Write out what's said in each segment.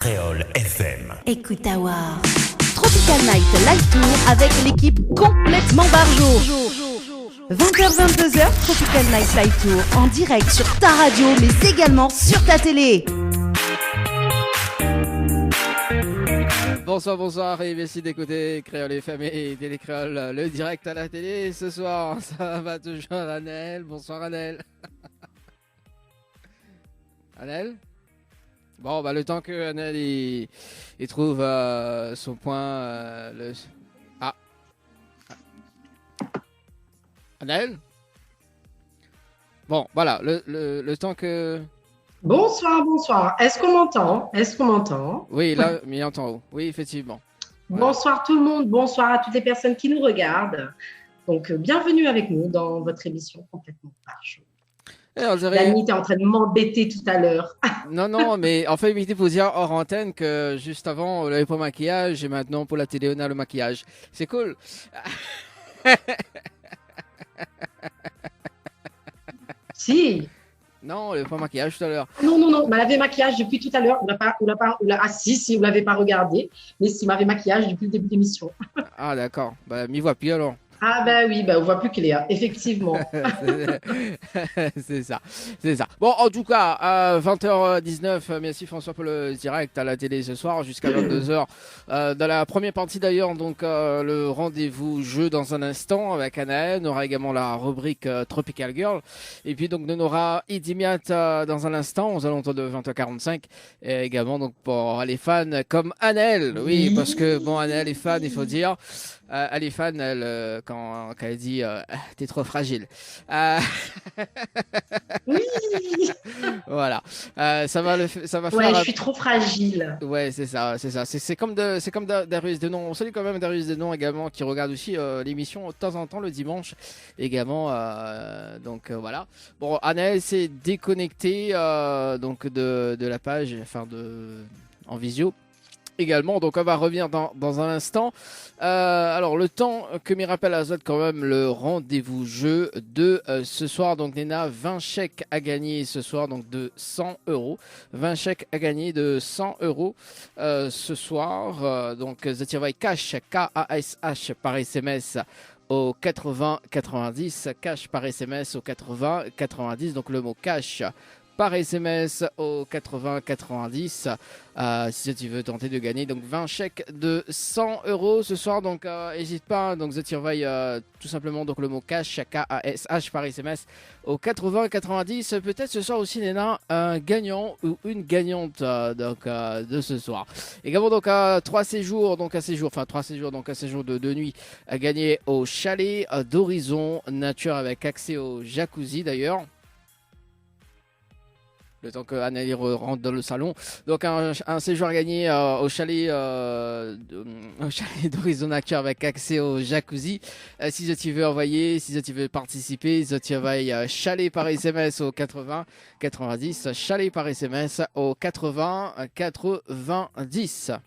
Créole FM. Écoute Awar. Tropical Night Live Tour avec l'équipe complètement barjo. 20h-22h, Tropical Night Live Tour en direct sur ta radio mais également sur ta télé. Bonsoir et merci d'écouter Créole FM et Télécréole, le direct à la télé. Ce soir, ça va toujours Annelle. Bonsoir Annelle. Annelle? Bon, bah le temps que Annelle il trouve son point. Ah. Annelle? Bon, voilà, le temps que... Bonsoir. Est-ce qu'on m'entend? Oui, là, mais en haut. Oui, effectivement. Voilà. Bonsoir tout le monde, bonsoir à toutes les personnes qui nous regardent. Donc, bienvenue avec nous dans votre émission complètement barjo. Dani était en train de m'embêter tout à l'heure. Non, mais en fait, il était pour dire hors antenne que juste avant, on n'avait pas maquillage et maintenant, pour la télé, on a le maquillage. C'est cool. Si. Non, on n'avait pas maquillage tout à l'heure. Non, on m'avait maquillage depuis tout à l'heure. Si, vous ne l'avez pas regardé. Mais si, m'avait maquillage depuis le début de l'émission. Ah, d'accord. Bah, m'y voit plus alors. Ah oui, on voit plus qu'il est là, effectivement. c'est ça. Bon, en tout cas, à 20h19, merci François pour le direct à la télé ce soir jusqu'à 22h. Dans la première partie d'ailleurs, donc le rendez-vous jeu dans un instant avec Anaël. On aura également la rubrique Tropical Girl. Et puis donc on aura Idimiat dans un instant, aux alentours de 20h45. Et également donc pour les fans comme Anaël. Oui, parce que bon, Anaël est fan, il faut dire. Elle est fan, elle, quand elle dit t'es trop fragile. Oui. Voilà. Ça va faire. Ouais, je suis trop fragile. Ouais, c'est ça. C'est comme Darius Denon. On salue quand même Darius Denon également qui regarde aussi l'émission de temps en temps le dimanche également. Donc voilà. Bon, Anaël s'est déconnectée donc de la page, enfin en visio. Également, donc on va revenir dans un instant. Alors le temps que m'y rappelle Azot quand même le rendez-vous jeu de ce soir. Donc Néna, 20 chèques à gagner ce soir, donc de 100 euros. 20 chèques à gagner de 100 euros ce soir. Donc Zatirvai Cash, K-A-S-H par SMS au 80-90. Cash par SMS au 80-90. Donc le mot cash par SMS au 80-90 si tu veux tenter de gagner donc 20 chèques de 100 euros ce soir. Donc n'hésite pas, donc je surveille tout simplement donc le mot cash, K-A-S-H par SMS au 80-90. Peut-être ce soir aussi Néna un gagnant ou une gagnante de ce soir. Également donc 3 séjours donc un séjour de 2 nuits à gagner au chalet d'Horizon Nature avec accès au jacuzzi d'ailleurs. Le temps que Anneli rentre dans le salon. Donc un séjour à gagner au chalet d'Horizon Nature avec accès au jacuzzi. Si tu veux envoyer, si tu veux participer, si tu vas chalet par SMS au 80-90, chalet par SMS au 80-90.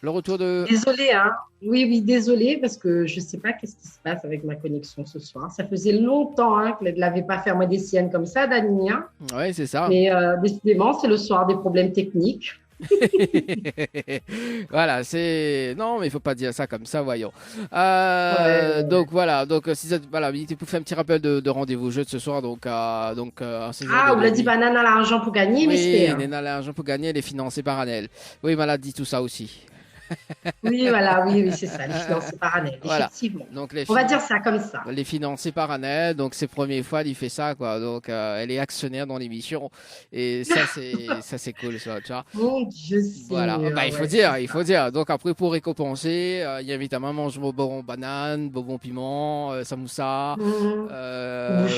Le retour de... Désolée, hein. Oui, désolée, parce que je ne sais pas qu'est-ce qui se passe avec ma connexion ce soir. Ça faisait longtemps qu'elle ne l'avait pas fermé des siennes comme ça, Dani. Oui, c'est ça. Mais décidément, c'est le soir des problèmes techniques. Voilà, c'est... Non, mais il ne faut pas dire ça comme ça, voyons. Ouais. Donc voilà, si ça... voilà, il faut faire un petit rappel de rendez-vous jeu de ce soir. Donc un séjour on l'a dit, Banane a l'argent pour gagner, mais c'était... Oui, Néna a l'argent pour gagner, elle est financée par Annelle. Oui, elle a dit tout ça aussi. Oui, voilà, oui, c'est ça, les financés par Annelle, voilà. Effectivement. Donc, on va dire ça comme ça. Les financés par Annelle, donc c'est la première fois qu'il fait ça, quoi. Donc, elle est actionnaire dans l'émission. Et ça, c'est cool, ça, tu vois. Mon Dieu, voilà, il faut dire. Donc, après, pour récompenser, il y a évidemment manger bonbon banane, bonbon piment, samoussa,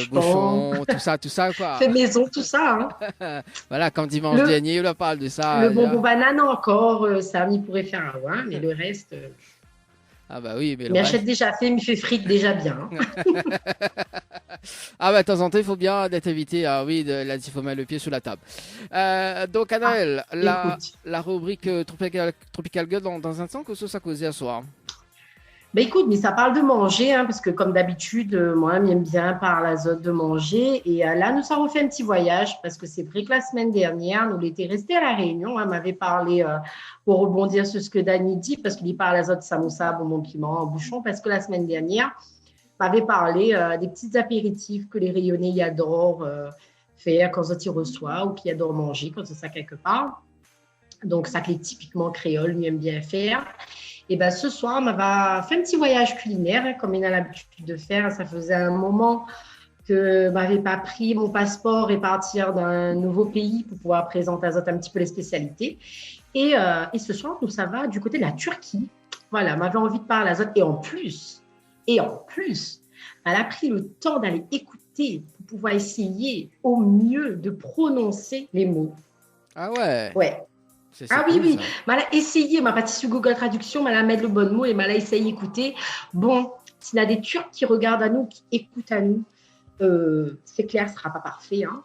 bouchon, tout ça, quoi. Fait maison, tout ça, hein. Voilà, comme dimanche dernier, on parle de ça. Le bonbon banane encore, ça, il pourrait faire un ouais, mais le reste... Ah bah oui, mais il achète déjà fait, il me fait frite déjà bien. Ah bah de temps en temps, il faut bien d'être évité. Ah oui, là, il faut mettre le pied sous la table. Donc Anaël, la rubrique Tropical Girl dans un instant, que ça causait à soir. Ben écoute, mais ça parle de manger, hein, parce que comme d'habitude, moi, j'aime bien par l'azote de manger. Et là, nous avons fait un petit voyage, parce que c'est vrai que la semaine dernière, nous l'étions restés à La Réunion. Elle m'avait parlé, pour rebondir sur ce que Dani dit, parce qu'il parle l'azote samoussa, bonbon piment, en bouchon, parce que la semaine dernière, m'avait parlé des petits apéritifs que les Rayonnais y adorent faire quand ils reçoivent ou qu'ils adorent manger quand c'est ça quelque part. Donc, ça qui est typiquement créole, lui aime bien faire. Et ben ce soir, on m'a fait un petit voyage culinaire, hein, comme il a l'habitude de faire. Ça faisait un moment que je n'avais pas pris mon passeport et partir d'un nouveau pays pour pouvoir présenter à Zot un petit peu les spécialités. Et ce soir, nous, ça va du côté de la Turquie. Voilà, m'avait envie de parler à Zot. Et en plus, elle a pris le temps d'aller écouter pour pouvoir essayer au mieux de prononcer les mots. Ah ouais? Ouais. Ah cool, oui. Elle a essayé, m'a partie sur Google Traduction, elle a mis le bon mot et elle a essayé d'écouter. Bon, s'il y a des Turcs qui regardent à nous, qui écoutent à nous, c'est clair, ce ne sera pas parfait. Hein.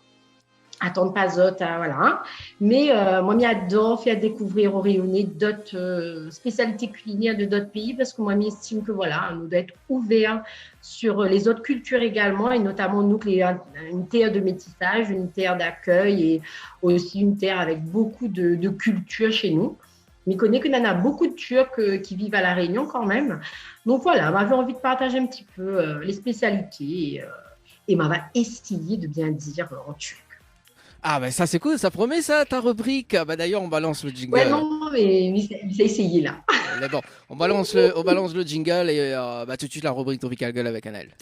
Attendre pas Zot, hein, voilà. Hein. Mais moi, j'adore faire découvrir aux Rayonnais d'autres spécialités culinaires de d'autres pays parce que moi, j'estime que voilà, nous doit être ouverts sur les autres cultures également et notamment nous, une terre de métissage, une terre d'accueil et aussi une terre avec beaucoup de culture chez nous. Mais je connais qu'il y en a beaucoup de Turcs qui vivent à La Réunion quand même. Donc voilà, j'avais envie de partager un petit peu les spécialités et m'avait essayé de bien dire en turc. Ah ben ça c'est cool, ça promet ça, ta rubrique. Bah d'ailleurs on balance le jingle. Ouais non, mais il a essayé là. Mais bon, on balance le jingle et tout de suite la rubrique Tropical Girl avec Annelle.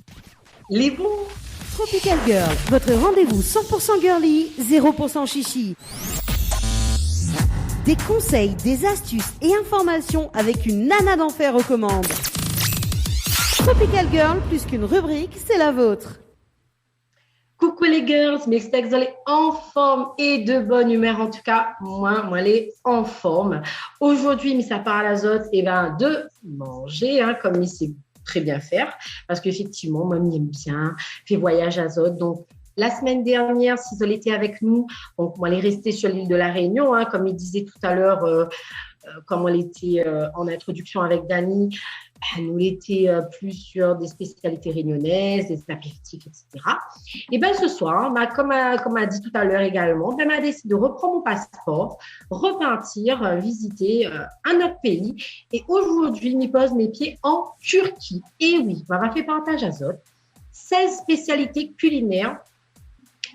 Les bons. Tropical Girl, votre rendez-vous 100% girly, 0% chichi. Des conseils, des astuces et informations avec une nana d'enfer aux commandes. Tropical Girl, plus qu'une rubrique, c'est la vôtre. Coucou les girls, mais j'espère que vous allez en forme et de bonne humeur. En tout cas, moi, elle est en forme. Aujourd'hui, ça parle à Zot de manger, hein, comme il sait très bien faire. Parce qu'effectivement, moi, j'aime bien faire voyage à Zot. Donc, la semaine dernière, si Zol était avec nous, donc moi, elle est restée sur l'île de La Réunion, hein, comme il disait tout à l'heure, comme elle était en introduction avec Dani. Nous l'étions plus sur des spécialités réunionnaises, des apéritifs, etc. Et bien ce soir, comme a dit tout à l'heure également, m'a décidé de reprendre mon passeport, repartir, visiter un autre pays. Et aujourd'hui, je pose mes pieds en Turquie. Et oui, on va faire partage à Zot 16 spécialités culinaires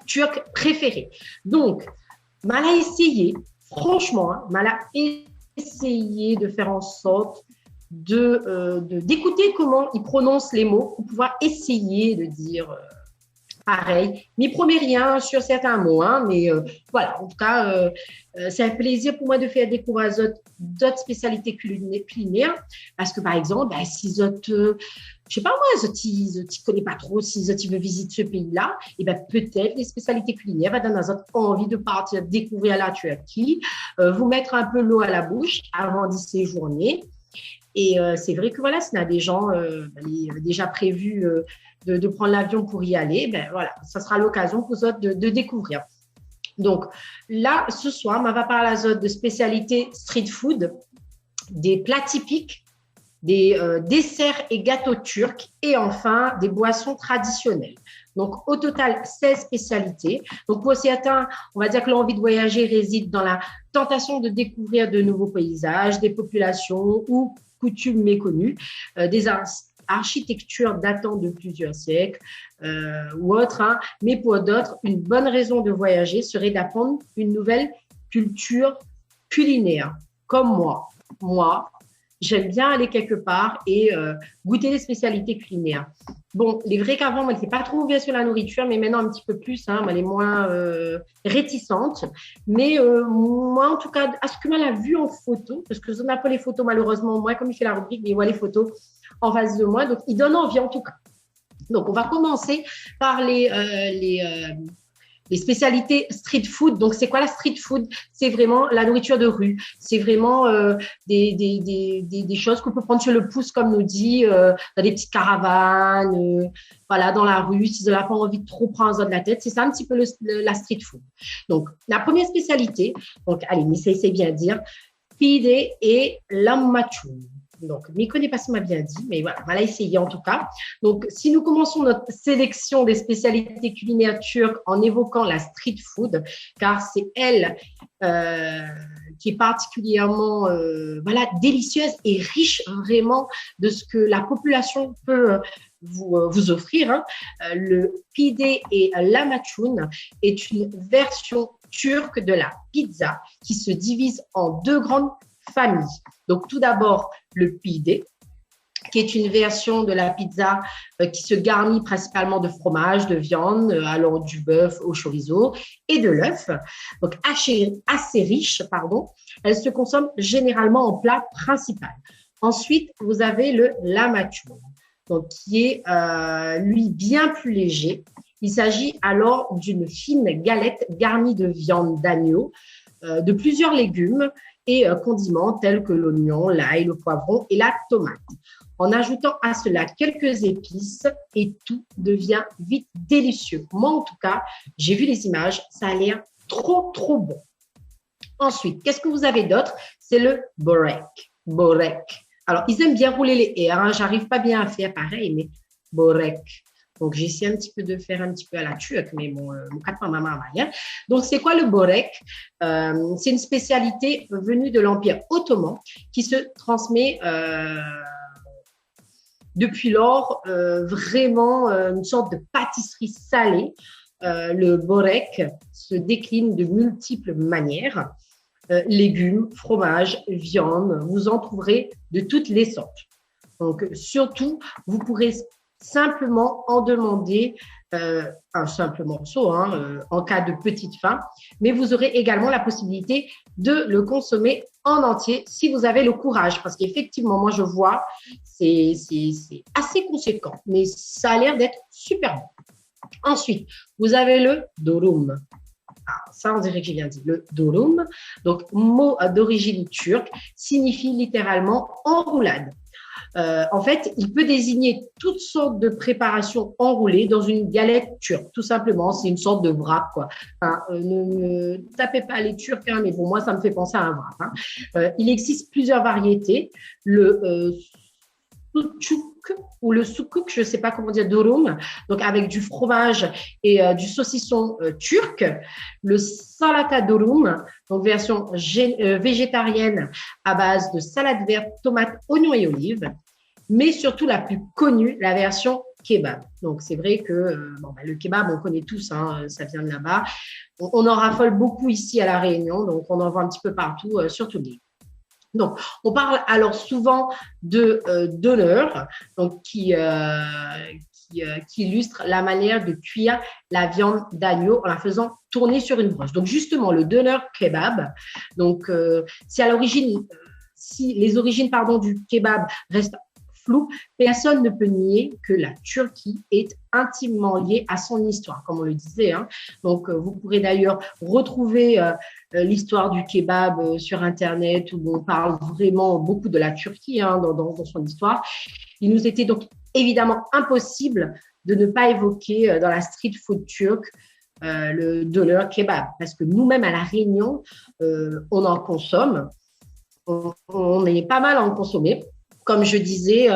turques préférées. Donc, mal a essayé, franchement, mal a essayé de faire en sorte d'écouter comment ils prononcent les mots pour pouvoir essayer de dire pareil. Mais promets rien sur certains mots, hein, mais voilà, en tout cas, c'est un plaisir pour moi de faire découvrir d'autres spécialités culinaires parce que par exemple, si je sais pas moi, je ne connais pas trop, si je veux visiter ce pays-là, et peut-être les spécialités culinaires vont donner envie de partir découvrir la Turquie, vous mettre un peu l'eau à la bouche avant d'y séjourner. Et c'est vrai que voilà, s'il y a des gens déjà prévus de prendre l'avion pour y aller, voilà, ça sera l'occasion pour eux de découvrir. Donc là, ce soir, on va parler à Zot de spécialités street food, des plats typiques, des desserts et gâteaux turcs et enfin des boissons traditionnelles. Donc, au total, 16 spécialités. Donc, pour certains, on va dire que l'envie de voyager réside dans la tentation de découvrir de nouveaux paysages, des populations ou coutumes méconnues, des architectures datant de plusieurs siècles ou autres. Hein. Mais pour d'autres, une bonne raison de voyager serait d'apprendre une nouvelle culture culinaire, comme moi. Moi, j'aime bien aller quelque part et goûter les spécialités culinaires. Bon, il est vrai qu'avant, moi, je n'étais pas trop ouverte sur la nourriture, mais maintenant, un petit peu plus, hein, elle est moins réticente. Mais moi, en tout cas, à ce que moi, l'a vu en photo, parce que je n'ai pas les photos, malheureusement, moi, comme il fait la rubrique, mais il voit les photos en face de moi. Donc, il donne envie, en tout cas. Donc, on va commencer par les spécialités street food. Donc, c'est quoi la street food? C'est vraiment la nourriture de rue. C'est vraiment des choses qu'on peut prendre sur le pouce, comme nous dit, dans des petites caravanes, voilà, dans la rue, si vous n'avez pas envie de trop prendre de la tête. C'est ça un petit peu la street food. Donc, la première spécialité, donc, allez, mais c'est bien dire, pide et lahmacun. Donc, Miko pas m'a bien dit, mais voilà, on va l'essayer en tout cas. Donc, si nous commençons notre sélection des spécialités culinaires turques en évoquant la street food, car c'est elle qui est particulièrement délicieuse et riche vraiment de ce que la population peut vous offrir. Hein. Le pide et lahmacun est une version turque de la pizza qui se divise en deux grandes familles. Donc, tout d'abord, le pide, qui est une version de la pizza qui se garnit principalement de fromage, de viande, allant du bœuf au chorizo et de l'œuf. Donc, assez riche, Elle se consomme généralement en plat principal. Ensuite, vous avez le lahmacun, donc qui est, lui, bien plus léger. Il s'agit alors d'une fine galette garnie de viande d'agneau, de plusieurs légumes et condiments tels que l'oignon, l'ail, le poivron et la tomate. En ajoutant à cela quelques épices et tout devient vite délicieux. Moi, en tout cas, j'ai vu les images, ça a l'air trop, trop bon. Ensuite, qu'est-ce que vous avez d'autre? C'est le borek. Borek. Alors, ils aiment bien rouler les R. Hein. J'arrive pas bien à faire pareil, mais borek. Donc, j'ai essayé un petit peu de faire un petit peu à la turque, mais bon, mon cap maman rien. Donc, c'est quoi le borek? C'est une spécialité venue de l'Empire ottoman qui se transmet depuis lors vraiment une sorte de pâtisserie salée. Le borek se décline de multiples manières. Légumes, fromage, viande, vous en trouverez de toutes les sortes. Donc, surtout, vous pourrez simplement en demander un simple morceau en cas de petite faim, mais vous aurez également la possibilité de le consommer en entier si vous avez le courage, parce qu'effectivement, moi je vois, c'est assez conséquent, mais ça a l'air d'être super bon. Ensuite, vous avez le durum. Ça, on dirait que j'ai bien dit. Le durum, donc mot d'origine turque, signifie littéralement enroulade. En fait, il peut désigner toutes sortes de préparations enroulées dans une galette turque. Tout simplement, c'est une sorte de wrap, quoi. Enfin, ne me tapez pas les Turcs, hein, mais bon, moi, ça me fait penser à un wrap. Hein. Il existe plusieurs variétés. Le sucuk ou le sukuk, je ne sais pas comment dire, durum, donc avec du fromage et du saucisson turc. Le salata durum, donc version végétarienne à base de salade verte, tomates, oignons et olives. Mais surtout la plus connue, la version kebab. Donc, c'est vrai que le kebab, on connaît tous, hein, ça vient de là-bas. On en raffole beaucoup ici à La Réunion, donc on en voit un petit peu partout, surtout l'île. Donc, on parle alors souvent de donneur, donc qui illustre la manière de cuire la viande d'agneau en la faisant tourner sur une broche. Donc, justement, le donneur kebab, donc si les origines du kebab restent floues, personne ne peut nier que la Turquie est intimement liée à son histoire, comme on le disait. Hein. Donc, vous pourrez d'ailleurs retrouver l'histoire du kebab sur Internet où on parle vraiment beaucoup de la Turquie dans son histoire. Il nous était donc évidemment impossible de ne pas évoquer dans la street food turque le doner kebab, parce que nous-mêmes à La Réunion, on en consomme. On est pas mal à en consommer. Comme je disais,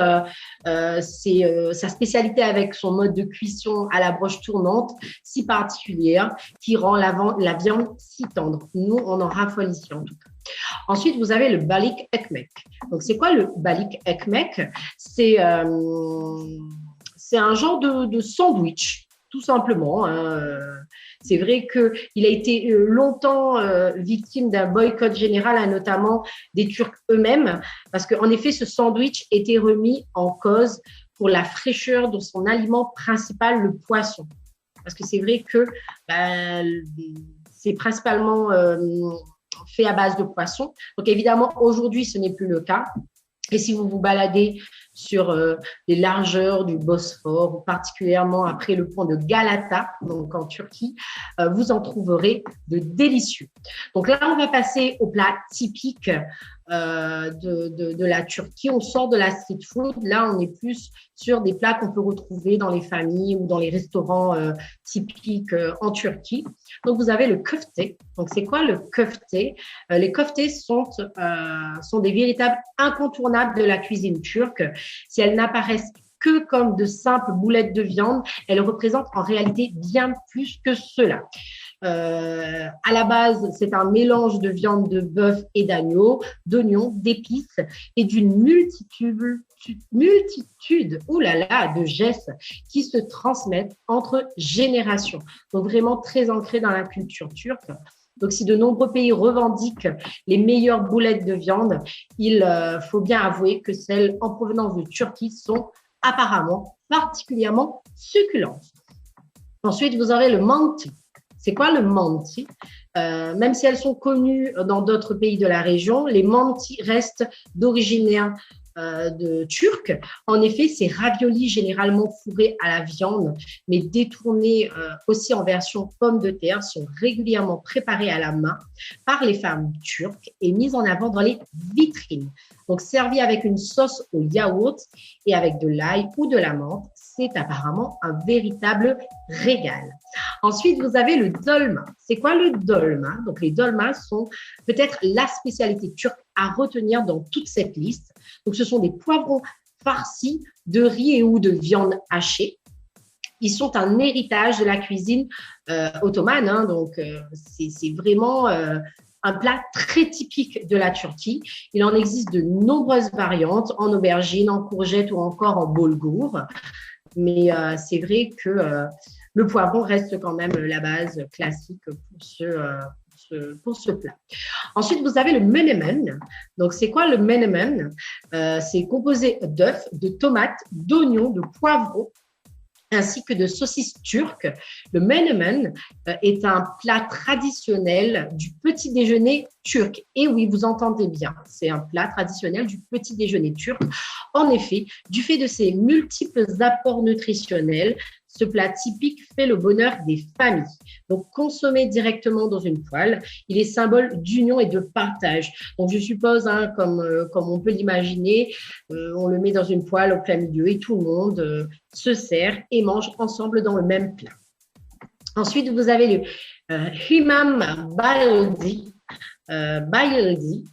c'est sa spécialité avec son mode de cuisson à la broche tournante si particulière qui rend la viande si tendre. Nous, on en raffole ici en tout cas. Ensuite, vous avez le balik ekmek. Donc, c'est quoi le balik ekmek? C'est un genre de sandwich, tout simplement. Hein. C'est vrai qu'il a été longtemps victime d'un boycott général, notamment des Turcs eux-mêmes, parce qu'en effet, ce sandwich était remis en cause pour la fraîcheur de son aliment principal, le poisson. Parce que c'est vrai que c'est principalement fait à base de poisson. Donc évidemment, aujourd'hui, ce n'est plus le cas. Et si vous vous baladez sur les largeurs du Bosphore, ou particulièrement après le pont de Galata, donc en Turquie, vous en trouverez de délicieux. Donc là, on va passer au plat typique de la Turquie. On sort de la street food. Là, on est plus sur des plats qu'on peut retrouver dans les familles ou dans les restaurants typiques en Turquie. Donc, vous avez le köfte. Donc, c'est quoi le köfte? Les köftes sont des véritables incontournables de la cuisine turque. Si elles n'apparaissent que comme de simples boulettes de viande, elles représentent en réalité bien plus que cela. À la base, c'est un mélange de viande de bœuf et d'agneau, d'oignons, d'épices et d'une multitude de gestes qui se transmettent entre générations. Donc vraiment très ancré dans la culture turque. Donc, si de nombreux pays revendiquent les meilleures boulettes de viande, il faut bien avouer que celles en provenance de Turquie sont apparemment particulièrement succulentes. Ensuite, vous aurez le manti. C'est quoi le manti? Même si elles sont connues dans d'autres pays de la région, les mantis restent d'origine de turc. En effet, ces raviolis généralement fourrés à la viande, mais détournés aussi en version pomme de terre, sont régulièrement préparés à la main par les femmes turques et mis en avant dans les vitrines. Donc, servis avec une sauce au yaourt et avec de l'ail ou de la menthe, c'est apparemment un véritable régal. Ensuite, vous avez le dolma. C'est quoi le dolma? Donc, les dolmas sont peut-être la spécialité turque à retenir dans toute cette liste. Donc, ce sont des poivrons farcis de riz et ou de viande hachée. Ils sont un héritage de la cuisine ottomane. Hein, donc, c'est vraiment un plat très typique de la Turquie. Il en existe de nombreuses variantes en aubergine, en courgette ou encore en boulgour. Mais c'est vrai que le poivron reste quand même la base classique pour ce plat. Ensuite, vous avez le menemen. Donc, c'est quoi le menemen? C'est composé d'œufs, de tomates, d'oignons, de poivrons, ainsi que de saucisses turques. Le menemen est un plat traditionnel du petit déjeuner turc. Et oui, vous entendez bien, c'est un plat traditionnel du petit déjeuner turc. En effet, du fait de ses multiples apports nutritionnels, ce plat typique fait le bonheur des familles. Donc, consommé directement dans une poêle, il est symbole d'union et de partage. Donc, je suppose, hein, comme on peut l'imaginer, on le met dans une poêle au plein milieu et tout le monde se sert et mange ensemble dans le même plat. Ensuite, vous avez le imam bayildi.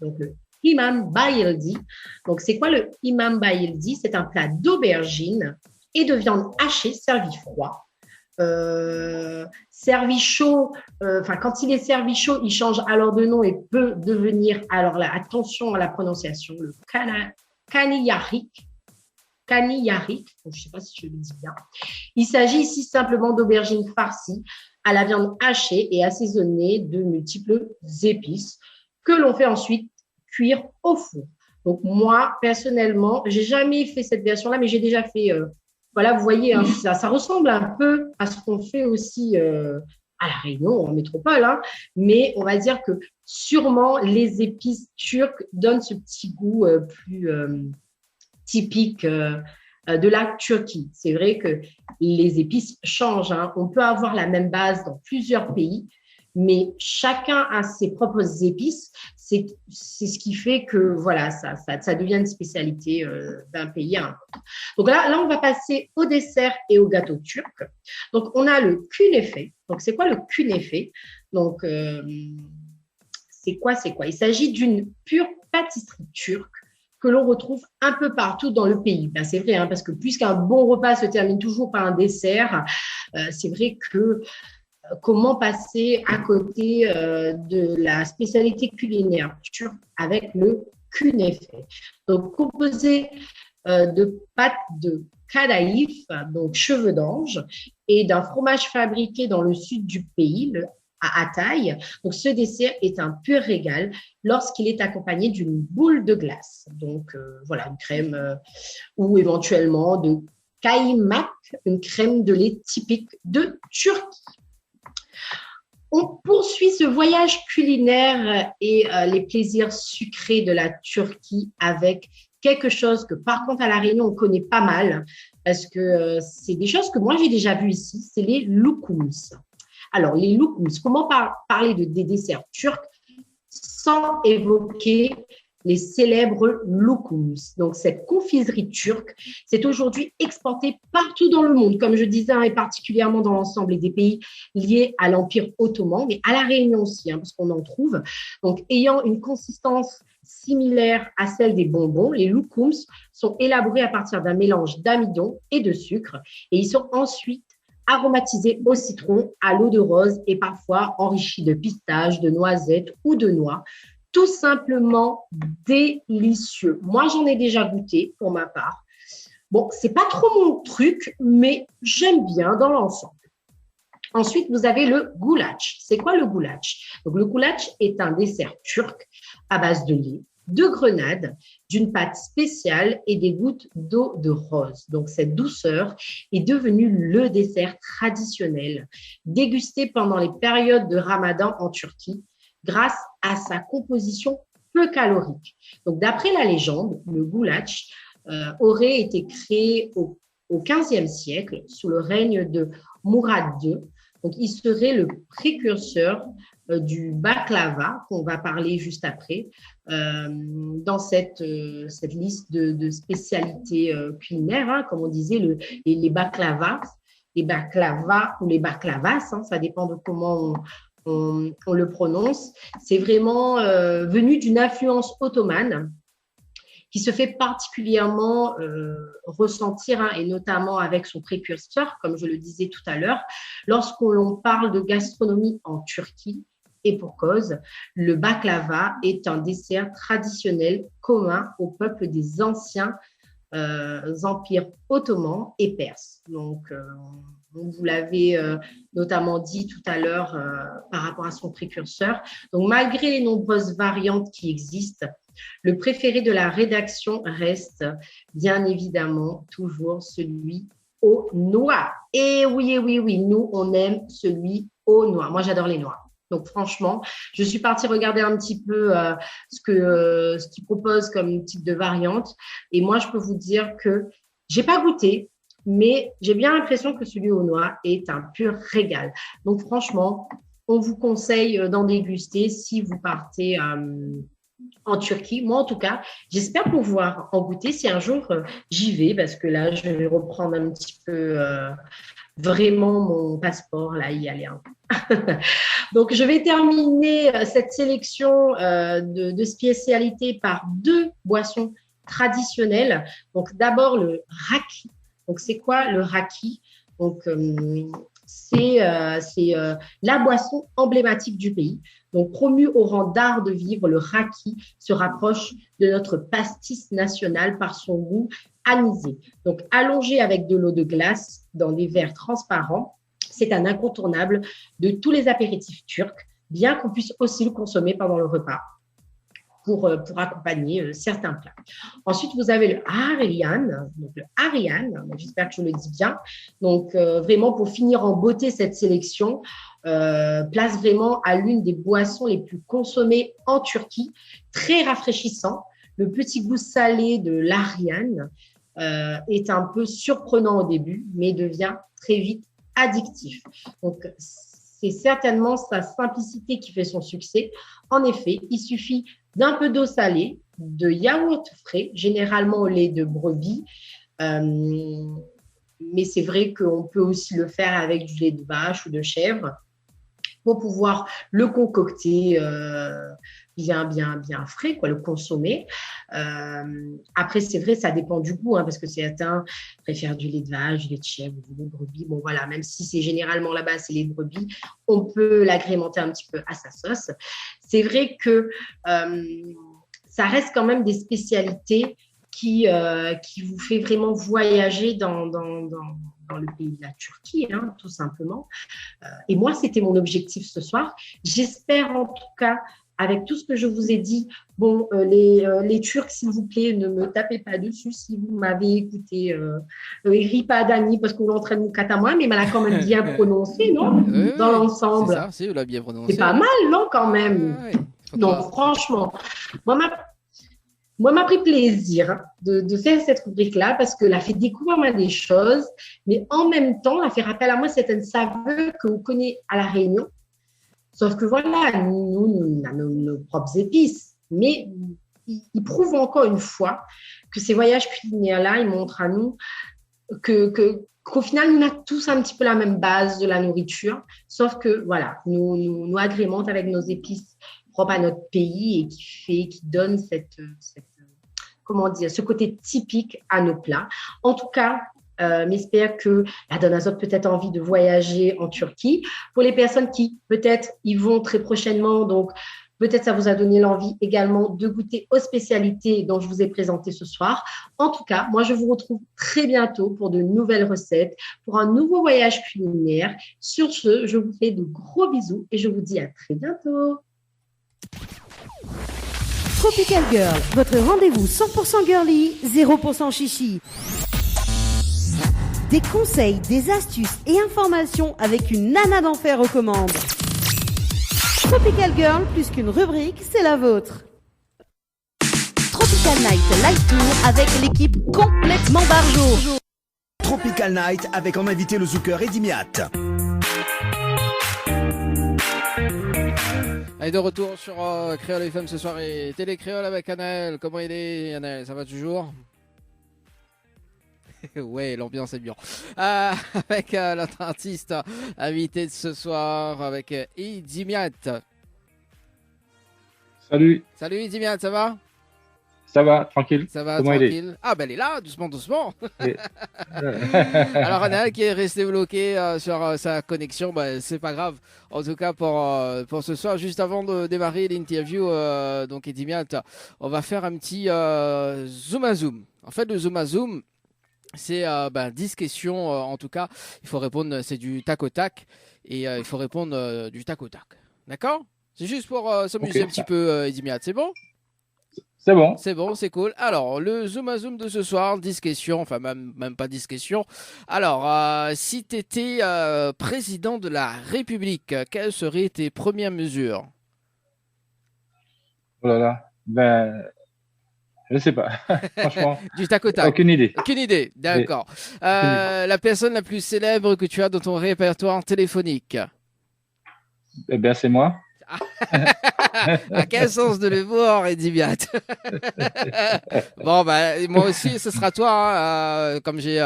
Donc le imam bayildi. Donc, c'est quoi le imam bayildi? C'est un plat d'aubergine et de viande hachée servi froid. Servi chaud, quand il est servi chaud, il change alors de nom et peut devenir, alors là, attention à la prononciation, le kaniyarik. Kaniyarik, je ne sais pas si je le dis bien. Il s'agit ici simplement d'aubergines farcies à la viande hachée et assaisonnée de multiples épices que l'on fait ensuite cuire au four. Donc moi, personnellement, j'ai jamais fait cette version-là, mais j'ai déjà fait, voilà, vous voyez, hein, ça ressemble un peu à ce qu'on fait aussi à La Réunion, en métropole, hein, mais on va dire que sûrement les épices turques donnent ce petit goût plus typique de la Turquie. C'est vrai que les épices changent, hein. On peut avoir la même base dans plusieurs pays, mais chacun a ses propres épices. C'est ce qui fait que voilà, ça devient une spécialité d'un pays à un autre. Donc là, on va passer au dessert et au gâteau turc. Donc, on a le künefe. Donc, c'est quoi le künefe? Donc, c'est quoi? Il s'agit d'une pure pâtisserie turque que l'on retrouve un peu partout dans le pays. Ben, c'est vrai, hein, parce que puisqu'un bon repas se termine toujours par un dessert, c'est vrai que comment passer à côté de la spécialité culinaire turque avec le künefe. Donc, composé de pâte de kadayıf, donc cheveux d'ange, et d'un fromage fabriqué dans le sud du pays, à Hatay. Donc, ce dessert est un pur régal lorsqu'il est accompagné d'une boule de glace. Donc, voilà, une crème ou éventuellement de kaymak, une crème de lait typique de Turquie. On poursuit ce voyage culinaire et les plaisirs sucrés de la Turquie avec quelque chose que, par contre, à La Réunion, on connaît pas mal parce que c'est des choses que moi, j'ai déjà vues ici, c'est les loukums. Alors, les loukums, comment parler des desserts turcs sans évoquer les célèbres loukums. Donc, cette confiserie turque, c'est aujourd'hui exportée partout dans le monde, comme je disais, et particulièrement dans l'ensemble des pays liés à l'Empire ottoman, mais à La Réunion aussi, parce qu'on en trouve. Donc, ayant une consistance similaire à celle des bonbons, les loukums sont élaborés à partir d'un mélange d'amidon et de sucre et ils sont ensuite aromatisés au citron, à l'eau de rose et parfois enrichis de pistaches, de noisettes ou de noix. Tout simplement délicieux. Moi, j'en ai déjà goûté pour ma part. Bon, c'est pas trop mon truc, mais j'aime bien dans l'ensemble. Ensuite, vous avez le goulash. C'est quoi le goulash? Donc, le goulash est un dessert turc à base de lait, de grenade, d'une pâte spéciale et des gouttes d'eau de rose. Donc, cette douceur est devenue le dessert traditionnel dégusté pendant les périodes de Ramadan en Turquie grâce à sa composition peu calorique. Donc, d'après la légende, le goulash aurait été créé au XVe siècle sous le règne de Mourad II. Donc, il serait le précurseur du baklava, qu'on va parler juste après, dans cette liste de spécialités culinaires, comme on disait, les baklavas ou les baklavas, ça dépend de comment on le prononce. C'est vraiment venu d'une influence ottomane qui se fait particulièrement ressentir, et notamment avec son précurseur, comme je le disais tout à l'heure, lorsqu'on parle de gastronomie en Turquie, et pour cause, le baklava est un dessert traditionnel commun au peuple des anciens empires ottomans et perses. Donc, vous l'avez notamment dit tout à l'heure par rapport à son précurseur. Donc, malgré les nombreuses variantes qui existent, le préféré de la rédaction reste bien évidemment toujours celui aux noix. Et oui, nous, on aime celui aux noix. Moi, j'adore les noix. Donc, franchement, je suis partie regarder un petit peu ce qu'ils proposent comme type de variante. Et moi, je peux vous dire que j'ai pas goûté, mais j'ai bien l'impression que celui aux noix est un pur régal. Donc, franchement, on vous conseille d'en déguster si vous partez en Turquie. Moi, en tout cas, j'espère pouvoir en goûter si un jour j'y vais, parce que là, je vais reprendre un petit peu vraiment mon passeport, là, y aller. Donc, je vais terminer cette sélection de spécialités par deux boissons traditionnelles. Donc, d'abord, le raki. Donc, c'est quoi le raki? Donc, c'est la boisson emblématique du pays. Donc, promu au rang d'art de vivre, le raki se rapproche de notre pastis national par son goût anisé. Donc, allongé avec de l'eau de glace dans des verres transparents, c'est un incontournable de tous les apéritifs turcs, bien qu'on puisse aussi le consommer pendant le repas pour accompagner certains plats. Ensuite, vous avez le Arian. Donc, le Arian, j'espère que je le dis bien. Donc, vraiment, pour finir en beauté cette sélection, place vraiment à l'une des boissons les plus consommées en Turquie, très rafraîchissant. Le petit goût salé de l'Arian est un peu surprenant au début, mais devient très vite addictif. Donc, c'est certainement sa simplicité qui fait son succès. En effet, il suffit d'un peu d'eau salée, de yaourt frais, généralement au lait de brebis, mais c'est vrai qu'on peut aussi le faire avec du lait de vache ou de chèvre pour pouvoir le concocter bien frais, le consommer. Après, c'est vrai, ça dépend du goût, parce que certains préfèrent du lait de vache, du lait de chèvre, du lait de brebis. Bon, voilà, même si c'est généralement là-bas, c'est lait de brebis, on peut l'agrémenter un petit peu à sa sauce. C'est vrai que ça reste quand même des spécialités qui vous fait vraiment voyager dans le pays de la Turquie, tout simplement. Et moi, c'était mon objectif ce soir. J'espère en tout cas, avec tout ce que je vous ai dit, bon, les Turcs, s'il vous plaît, ne me tapez pas dessus si vous m'avez écouté. Ripa Dani, parce qu'on l'entraîne au katamoua, mais elle l'a quand même bien prononcé, non? Dans l'ensemble. C'est ça, c'est, vous l'avez bien prononcé. C'est pas mal, non, quand même? Donc, franchement, moi, m'a pris plaisir de faire cette rubrique-là parce qu'elle a fait découvrir des choses, mais en même temps, elle a fait rappel à moi certaines saveurs que vous connaissez à La Réunion. Sauf que voilà, nous avons nos propres épices, mais ils prouvent encore une fois que ces voyages culinaires-là, ils montrent à nous qu'au final, nous avons tous un petit peu la même base de la nourriture, sauf que, voilà, nous agrémente avec nos épices propres à notre pays et qui donne comment dire, ce côté typique à nos plats. En tout cas, m'espère que la donne Azote peut-être envie de voyager en Turquie. Pour les personnes qui peut-être y vont très prochainement, donc peut-être ça vous a donné l'envie également de goûter aux spécialités dont je vous ai présenté ce soir. En tout cas, moi, je vous retrouve très bientôt pour de nouvelles recettes, pour un nouveau voyage culinaire. Sur ce, je vous fais de gros bisous et je vous dis à très bientôt. Tropical Girl, votre rendez-vous 100% girly, 0% chichi. Des conseils, des astuces et informations avec une nana d'enfer aux commandes. Tropical Girl, plus qu'une rubrique, c'est la vôtre. Tropical Night Live Tour avec l'équipe complètement barjo. Tropical Night avec en invité le zouker Eddy Miat. Allez, de retour sur Créole FM ce soir et Télé Créole avec Anaël. Comment il est, Anaël? Ça va toujours? Ouais, l'ambiance est bien. Avec notre artiste invité de ce soir, avec Eddy Miat. Salut, Salut Eddy Miat, ça va? ça va, tranquille. Ça va, Comment il tranquille. Ah ben elle est là, doucement, doucement. est Alors Anaël qui est resté bloqué sur sa connexion, bah, c'est pas grave. En tout cas pour ce soir, juste avant de démarrer l'interview, donc Eddy Miat, on va faire un petit zoom à zoom. En fait, le zoom à zoom, c'est 10 questions en tout cas. Il faut répondre, c'est du tac au tac. Et il faut répondre du tac au tac. D'accord? C'est juste pour s'amuser Ok. un petit peu, Eddy Miat. C'est bon? C'est bon. C'est bon, c'est cool. Alors, le zoom à zoom de ce soir, 10 questions, enfin même pas 10 questions. Alors, si tu étais président de la République, quelles seraient tes premières mesures? Oh là là. Ben, je sais pas. Franchement, Du tac au tac. aucune idée. Aucune idée, d'accord. La personne la plus célèbre que tu as dans ton répertoire téléphonique? Eh bien, c'est moi. À quel sens de l'humour, Eddy Miat? Bon, bah, moi aussi, ce sera toi, hein, comme j'ai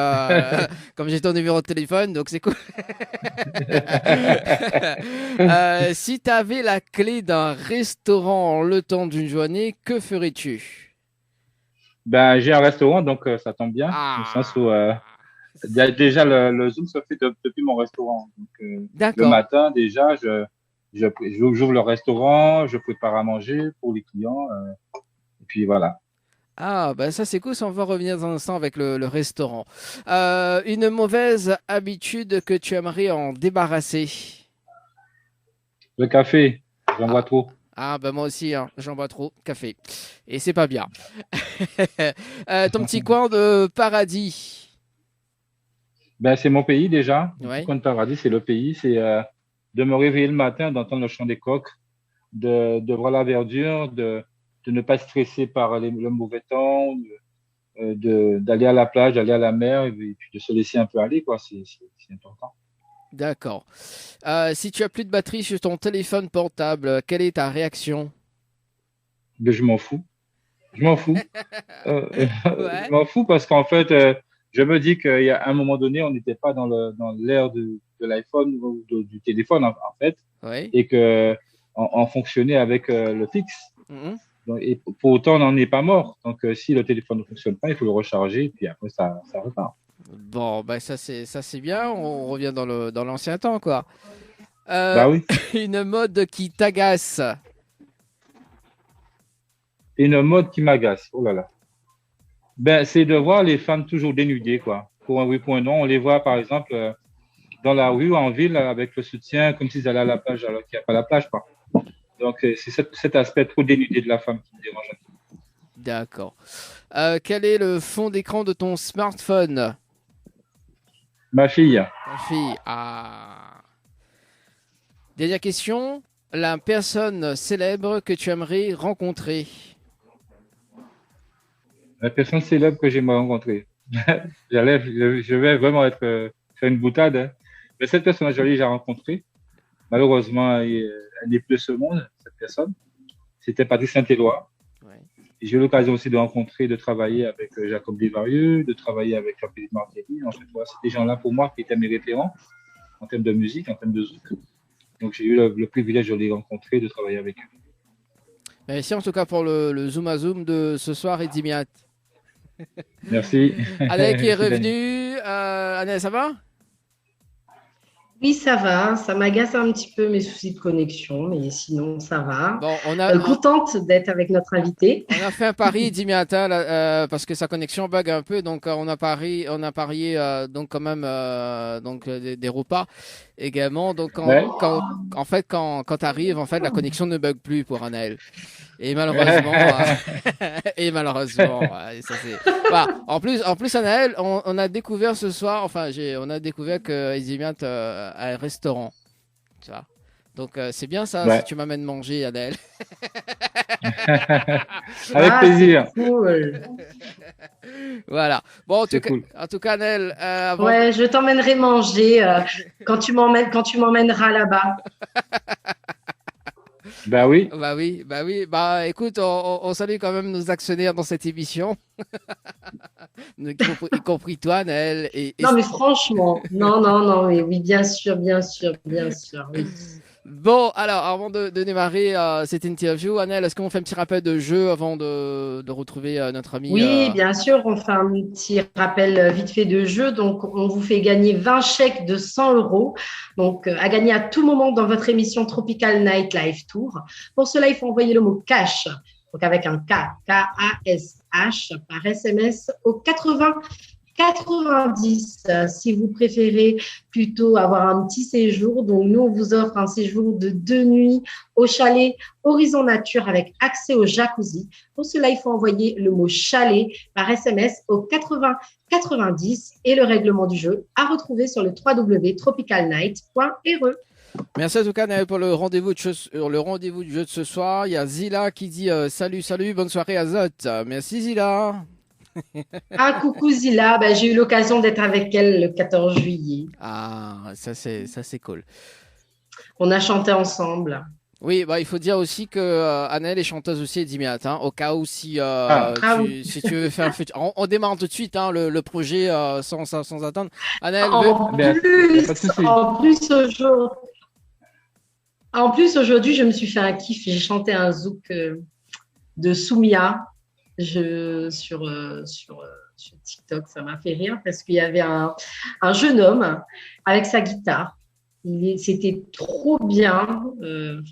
ton numéro de téléphone, donc c'est cool. Si tu avais la clé d'un restaurant le temps d'une journée, que ferais-tu? Ben, j'ai un restaurant, donc ça tombe bien. Ah. Au sens où déjà le Zoom se fait depuis mon restaurant. Donc, le D'accord. matin, déjà, j'ouvre le restaurant, je prépare à manger pour les clients. Et puis voilà. Ah, bah ça c'est cool, ça, on va revenir dans un instant avec le restaurant. Une mauvaise habitude que tu aimerais en débarrasser? Le café, j'en bois trop. Ah, bah moi aussi, hein, j'en bois trop, café. Et c'est pas bien. Ton petit coin de paradis? Ben, c'est mon pays déjà. Ouais. Mon coin de paradis, c'est le pays. C'est de me réveiller le matin, d'entendre le chant des coqs, de voir la verdure, de ne pas stresser par le mauvais temps, d'aller à la plage, d'aller à la mer, et puis de se laisser un peu aller, quoi. C'est important. D'accord. Si tu as plus de batterie sur ton téléphone portable, quelle est ta réaction? Mais je m'en fous. Je m'en fous. Ouais. Je m'en fous parce qu'en fait, je me dis qu'il y a un moment donné, on n'était pas dans l'ère de l'iPhone ou du téléphone, en fait, Oui. et que on fonctionnait avec le fixe. Mhm. Donc, et pour autant, on n'en est pas mort. Donc, si le téléphone ne fonctionne pas, il faut le recharger, et puis après, ça repart. Bon, bah ça c'est bien. On revient dans l'ancien temps, quoi. Bah oui. Une mode qui t'agace? Une mode qui m'agace. Oh là là. Ben, c'est de voir les femmes toujours dénudées, quoi. Pour un oui, pour un non. On les voit, par exemple, dans la rue, en ville, avec le soutien, comme s'ils allaient à la plage, alors qu'il n'y a pas la plage, quoi. Donc, c'est cet aspect trop dénudé de la femme qui me dérange. D'accord. Quel est le fond d'écran de ton smartphone? Ma fille, Ma fille. Ah. Dernière question. La personne célèbre que tu aimerais rencontrer? la personne célèbre que j'aimerais rencontrer. Je vais vraiment faire une boutade, hein. Mais cette personne, je l'ai déjà rencontrée. Malheureusement, elle n'est plus de ce monde, cette personne. C'était Patrice Saint-Éloi. Ouais. J'ai eu l'occasion aussi de rencontrer, de travailler avec Jacob Desvarieux, de travailler avec Jean-Philippe Martelly. En fait, voilà, c'est des gens-là pour moi qui étaient mes référents en termes de musique, en termes de zouk. Donc, j'ai eu le privilège de les rencontrer, de travailler avec eux. Merci en tout cas pour le Zoom à Zoom de ce soir, Eddie Miat. Merci. Annelle qui est Merci, Dani. revenue. Annelle, ça va? Oui, ça va. Ça m'agace un petit peu mes soucis de connexion, mais sinon, ça va. Bon, Contente d'être avec notre invité. on a fait un pari Dimiata parce que sa connexion bug un peu, donc on a parié donc quand même donc des repas également. Donc Ouais. quand t'arrives, en fait la connexion ne bug plus pour Anaël. Et malheureusement, ouais, ça c'est. Voilà. En plus Anaël, on a découvert ce soir, on a découvert que Ezimiat a un restaurant, tu vois. Donc c'est bien ça, Ouais. si tu m'amènes manger, Anaël. Avec plaisir. C'est cool. Voilà. Bon, C'est cool. en tout cas, Anaël, avant... Ouais, je t'emmènerai manger quand tu m'emmèneras là-bas. Ben oui. Bah oui. Bah écoute, on salue quand même nos actionnaires dans cette émission. Y compris toi, Anaël. Non, mais franchement, non, mais oui, bien sûr. Oui. Bon, alors, avant de démarrer cette interview, Anaël, est-ce qu'on fait un petit rappel de jeu avant de retrouver notre ami Oui, bien sûr, on fait un petit rappel vite fait de jeu. Donc, on vous fait gagner 20 chèques de 100 euros. Donc, à gagner à tout moment dans votre émission Tropical Night Live Tour. Pour cela, il faut envoyer le mot cash, donc avec un K, K-A-S-H, par SMS au 90. Si vous préférez plutôt avoir un petit séjour, donc nous, on vous offre un séjour de 2 nuits au chalet Horizon Nature avec accès au jacuzzi. Pour cela, il faut envoyer le mot chalet par SMS au 90 et le règlement du jeu à retrouver sur le www.tropicalnight.re. Merci à tout cas, Anaël, pour le rendez-vous du jeu de ce soir. Il y a Zila qui dit salut, bonne soirée Azot. Merci Zila. Ah, coucou Zila, j'ai eu l'occasion d'être avec elle le 14 juillet. Ah, ça c'est cool. On a chanté ensemble. Oui, bah il faut dire aussi que Anaël est chanteuse aussi et Dimiat, hein, au cas où si oui. si tu veux faire un futur. On démarre tout de suite hein, le projet sans attendre. Anaël En plus, aujourd'hui, je me suis fait un kiff. J'ai chanté un zouk de Soumia sur TikTok. Ça m'a fait rire parce qu'il y avait un jeune homme avec sa guitare. C'était trop bien.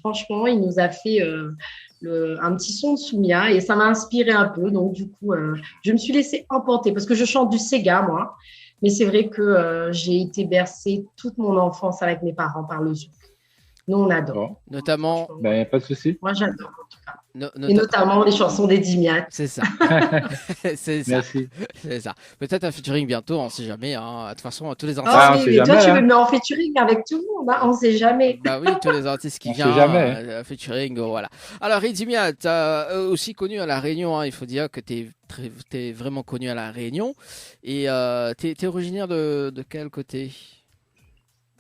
Franchement, il nous a fait un petit son de Soumia et ça m'a inspiré un peu. Donc, du coup, je me suis laissée emporter parce que je chante du Sega, moi. Mais c'est vrai que j'ai été bercée toute mon enfance avec mes parents par le zouk. Nous, on adore. Bon. notamment. Ben, pas de souci. Moi, j'adore en tout cas. Et notamment les chansons d'Eddie Miat. C'est ça. C'est ça. Merci. C'est ça. Peut-être un featuring bientôt, on ne sait jamais. Hein. De toute façon, tous les Oh, artistes. Ah, on oui, sait mais toi, jamais, tu hein. me mets en featuring avec tout le monde. Hein. On ne sait jamais. Bah oui, tous les artistes qui On sait viennent, jamais. featuring, voilà. Alors, Eddie Miat, aussi connu à La Réunion, hein, il faut dire que tu es vraiment connu à La Réunion. Et tu es originaire de quel côté?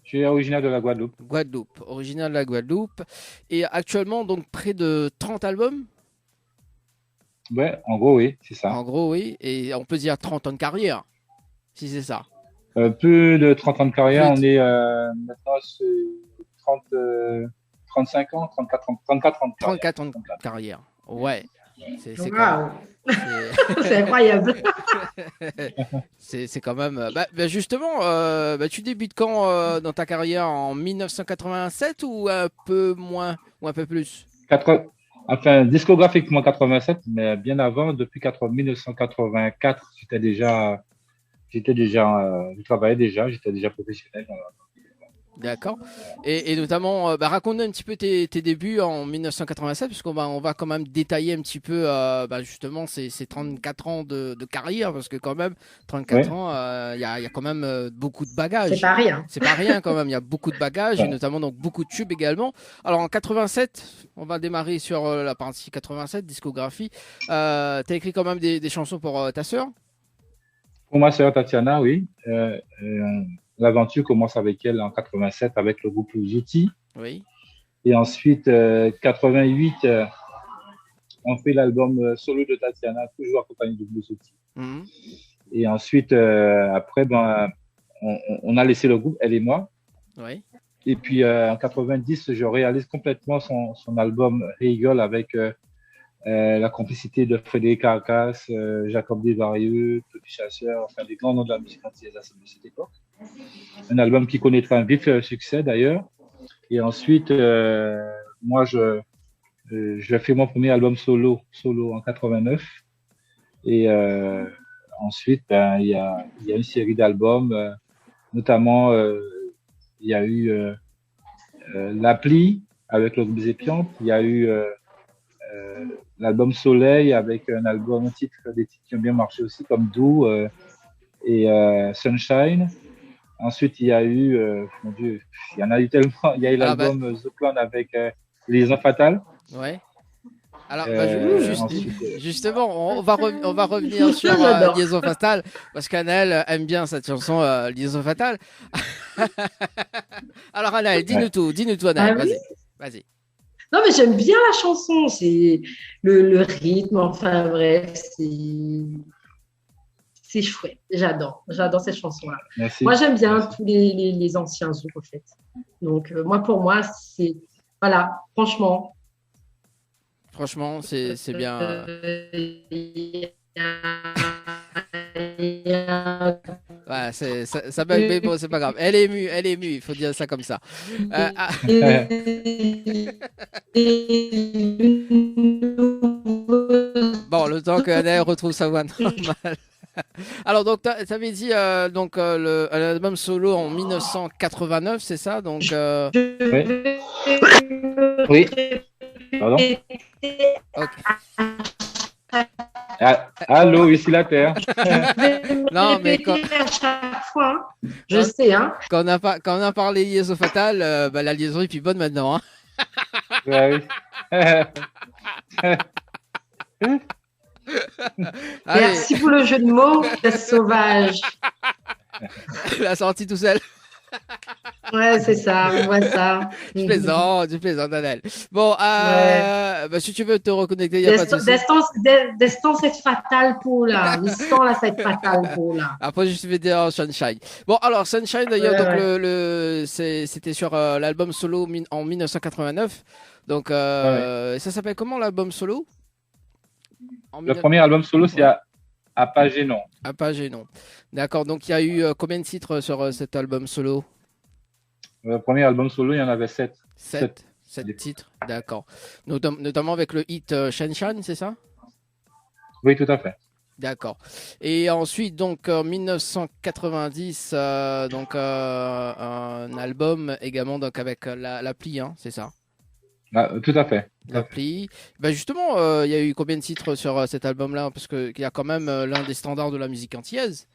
Je suis originaire de la Guadeloupe. Guadeloupe, originaire de la Guadeloupe. Et actuellement, donc, près de 30 albums? Ouais, en gros, oui, c'est ça. En gros, oui. Et on peut dire 30 ans de carrière, si c'est ça. Plus de 30 ans de carrière, Plus on est maintenant sur 35 ans, 34 ans de carrière. 34 ans de carrière. Ouais. C'est Waouh, c'est- c'est incroyable. c'est quand même. Justement, tu débutes quand dans ta carrière? En 1987 ou un peu moins ou un peu plus? Enfin, discographiquement 87, mais bien avant, depuis 1984, je travaillais déjà, j'étais déjà professionnel. D'accord. Et notamment, raconte-nous un petit peu tes débuts en 1987, puisqu'on on va quand même détailler un petit peu justement ces 34 ans de carrière, parce que quand même, 34 ans, il y a quand même beaucoup de bagages. C'est pas rien. C'est pas rien quand même, il y a beaucoup de bagages, et notamment donc beaucoup de tubes également. Alors en 87, on va démarrer sur la partie 87, discographie. T'as écrit quand même des chansons pour ta sœur? Pour ma sœur Tatiana, oui. L'aventure commence avec elle en 87 avec le groupe Zouti. Oui. Et ensuite, 88, on fait l'album solo de Tatiana, toujours accompagné de Blue Soti. Mhm. Et ensuite, après, on a laissé le groupe, elle et moi. Oui. Et puis, en 90, je réalise complètement son album Rigole avec la complicité de Frédéric Carcasse, Jacob Desvarieux, Tony Chasseur, enfin des grands noms de la musique antillaise de cette époque. Un album qui connaîtra un vif succès d'ailleurs. Et ensuite, moi, je fais mon premier album solo en 89. Et ensuite, il y a une série d'albums, notamment il y a eu L'Appli avec le groupe Zépiante. Il y a eu l'album Soleil avec des titres qui ont bien marché aussi, comme Doux et Sunshine. Ensuite, il y a eu, mon Dieu, il y en a eu tellement. Il y a eu l'album The Clown avec Liaison Fatale. Ouais. Alors, ensuite, justement, on va revenir sur Liaison Fatale, parce qu'Anaël aime bien cette chanson Liaison Fatale. Alors, Anaël, dis-nous tout, Anaël, Ah oui. vas-y. Non, mais j'aime bien la chanson. C'est le rythme, enfin bref, c'est chouette. J'adore cette chanson-là. Merci. Moi, j'aime bien tous les anciens zouk, en fait. Donc, pour moi, c'est... Voilà, franchement. Franchement, c'est bien. Ouais, ça bug, mais bon, c'est pas grave. Elle est émue, il faut dire ça comme ça. Bon, le temps qu'Anaël retrouve sa voix normale. Alors, donc, tu avais dit l'album solo en 1989, c'est ça? Donc, Oui. Pardon? Ok. Allô, ici la Terre. Non, mais à chaque fois, je sais, hein. Quand on a parlé liaison fatale, la liaison est plus bonne maintenant. Hein. Ouais, oui. Merci pour le jeu de mots, sauvage. Il a sorti tout seul. Ouais, c'est ça, on voit ça. Je plaisante, Daniel. Bon, si tu veux te reconnecter, il n'y a pas de souci. Destin, c'est fatal pour là. Le sang, là, c'est fatal pour là. Après, je vais dire Sunshine. Bon, alors, Sunshine, d'ailleurs, donc c'était sur l'album solo en 1989. Donc, ça s'appelle comment l'album solo? Le premier album solo, c'est à pas gênant. À pas gênant. D'accord. Donc, il y a eu combien de titres sur cet album solo? Le premier album solo, il y en avait 7. 7 titres. D'accord. Notamment avec le hit Sunshine, c'est ça? Oui, tout à fait. D'accord. Et ensuite, donc, en 1990, un album également donc, avec l'appli, hein, c'est ça? Tout à fait. L'appli. Ben justement, il y a eu combien de titres sur cet album-là? Parce qu'il y a quand même l'un des standards de la musique antillaise.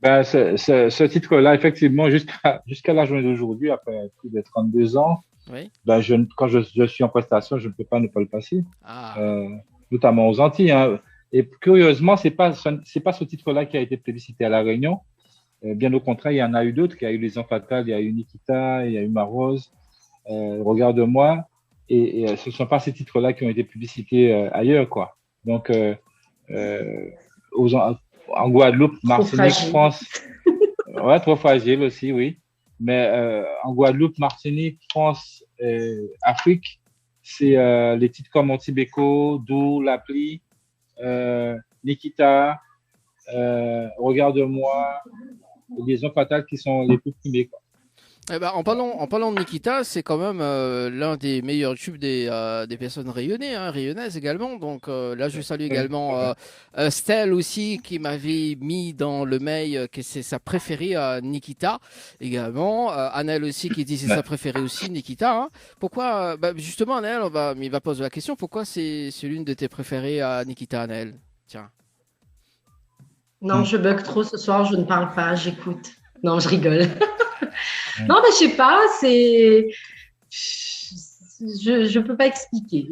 Ben, ce titre-là, effectivement, jusqu'à la journée d'aujourd'hui, après plus de 32 ans, oui. Ben, quand je suis en prestation, je ne peux pas ne pas le passer, notamment aux Antilles. Hein. Et curieusement, c'est pas ce titre-là qui a été plébiscité à La Réunion. Bien au contraire, il y en a eu d'autres. Il y a eu Les Enfants Fatales, il y a eu Nikita, il y a eu Marose. Regarde-moi, et ce ne sont pas ces titres-là qui ont été publicités ailleurs, quoi. Donc, en Guadeloupe, Martinique, France, ouais, trop fragile aussi, oui. Mais en Guadeloupe, Martinique, France, Afrique, c'est les titres comme Montibeko, Doux, L'Appli, Nikita, Regarde-moi, Les Hommes Fatales qui sont les plus primés, quoi. Eh ben, en parlant de Nikita, c'est quand même l'un des meilleurs tubes des personnes rayonnaises également. Donc là, je salue également Stell aussi, qui m'avait mis dans le mail que c'est sa préférée, Nikita également. Annelle aussi, qui dit c'est sa préférée aussi, Nikita. Hein. Pourquoi justement, Annelle, il va poser la question, pourquoi c'est l'une de tes préférées, Nikita, Annelle? Tiens. Non, je bug trop ce soir, je ne parle pas, j'écoute. Non, je rigole. Non, mais je sais pas, je peux pas expliquer.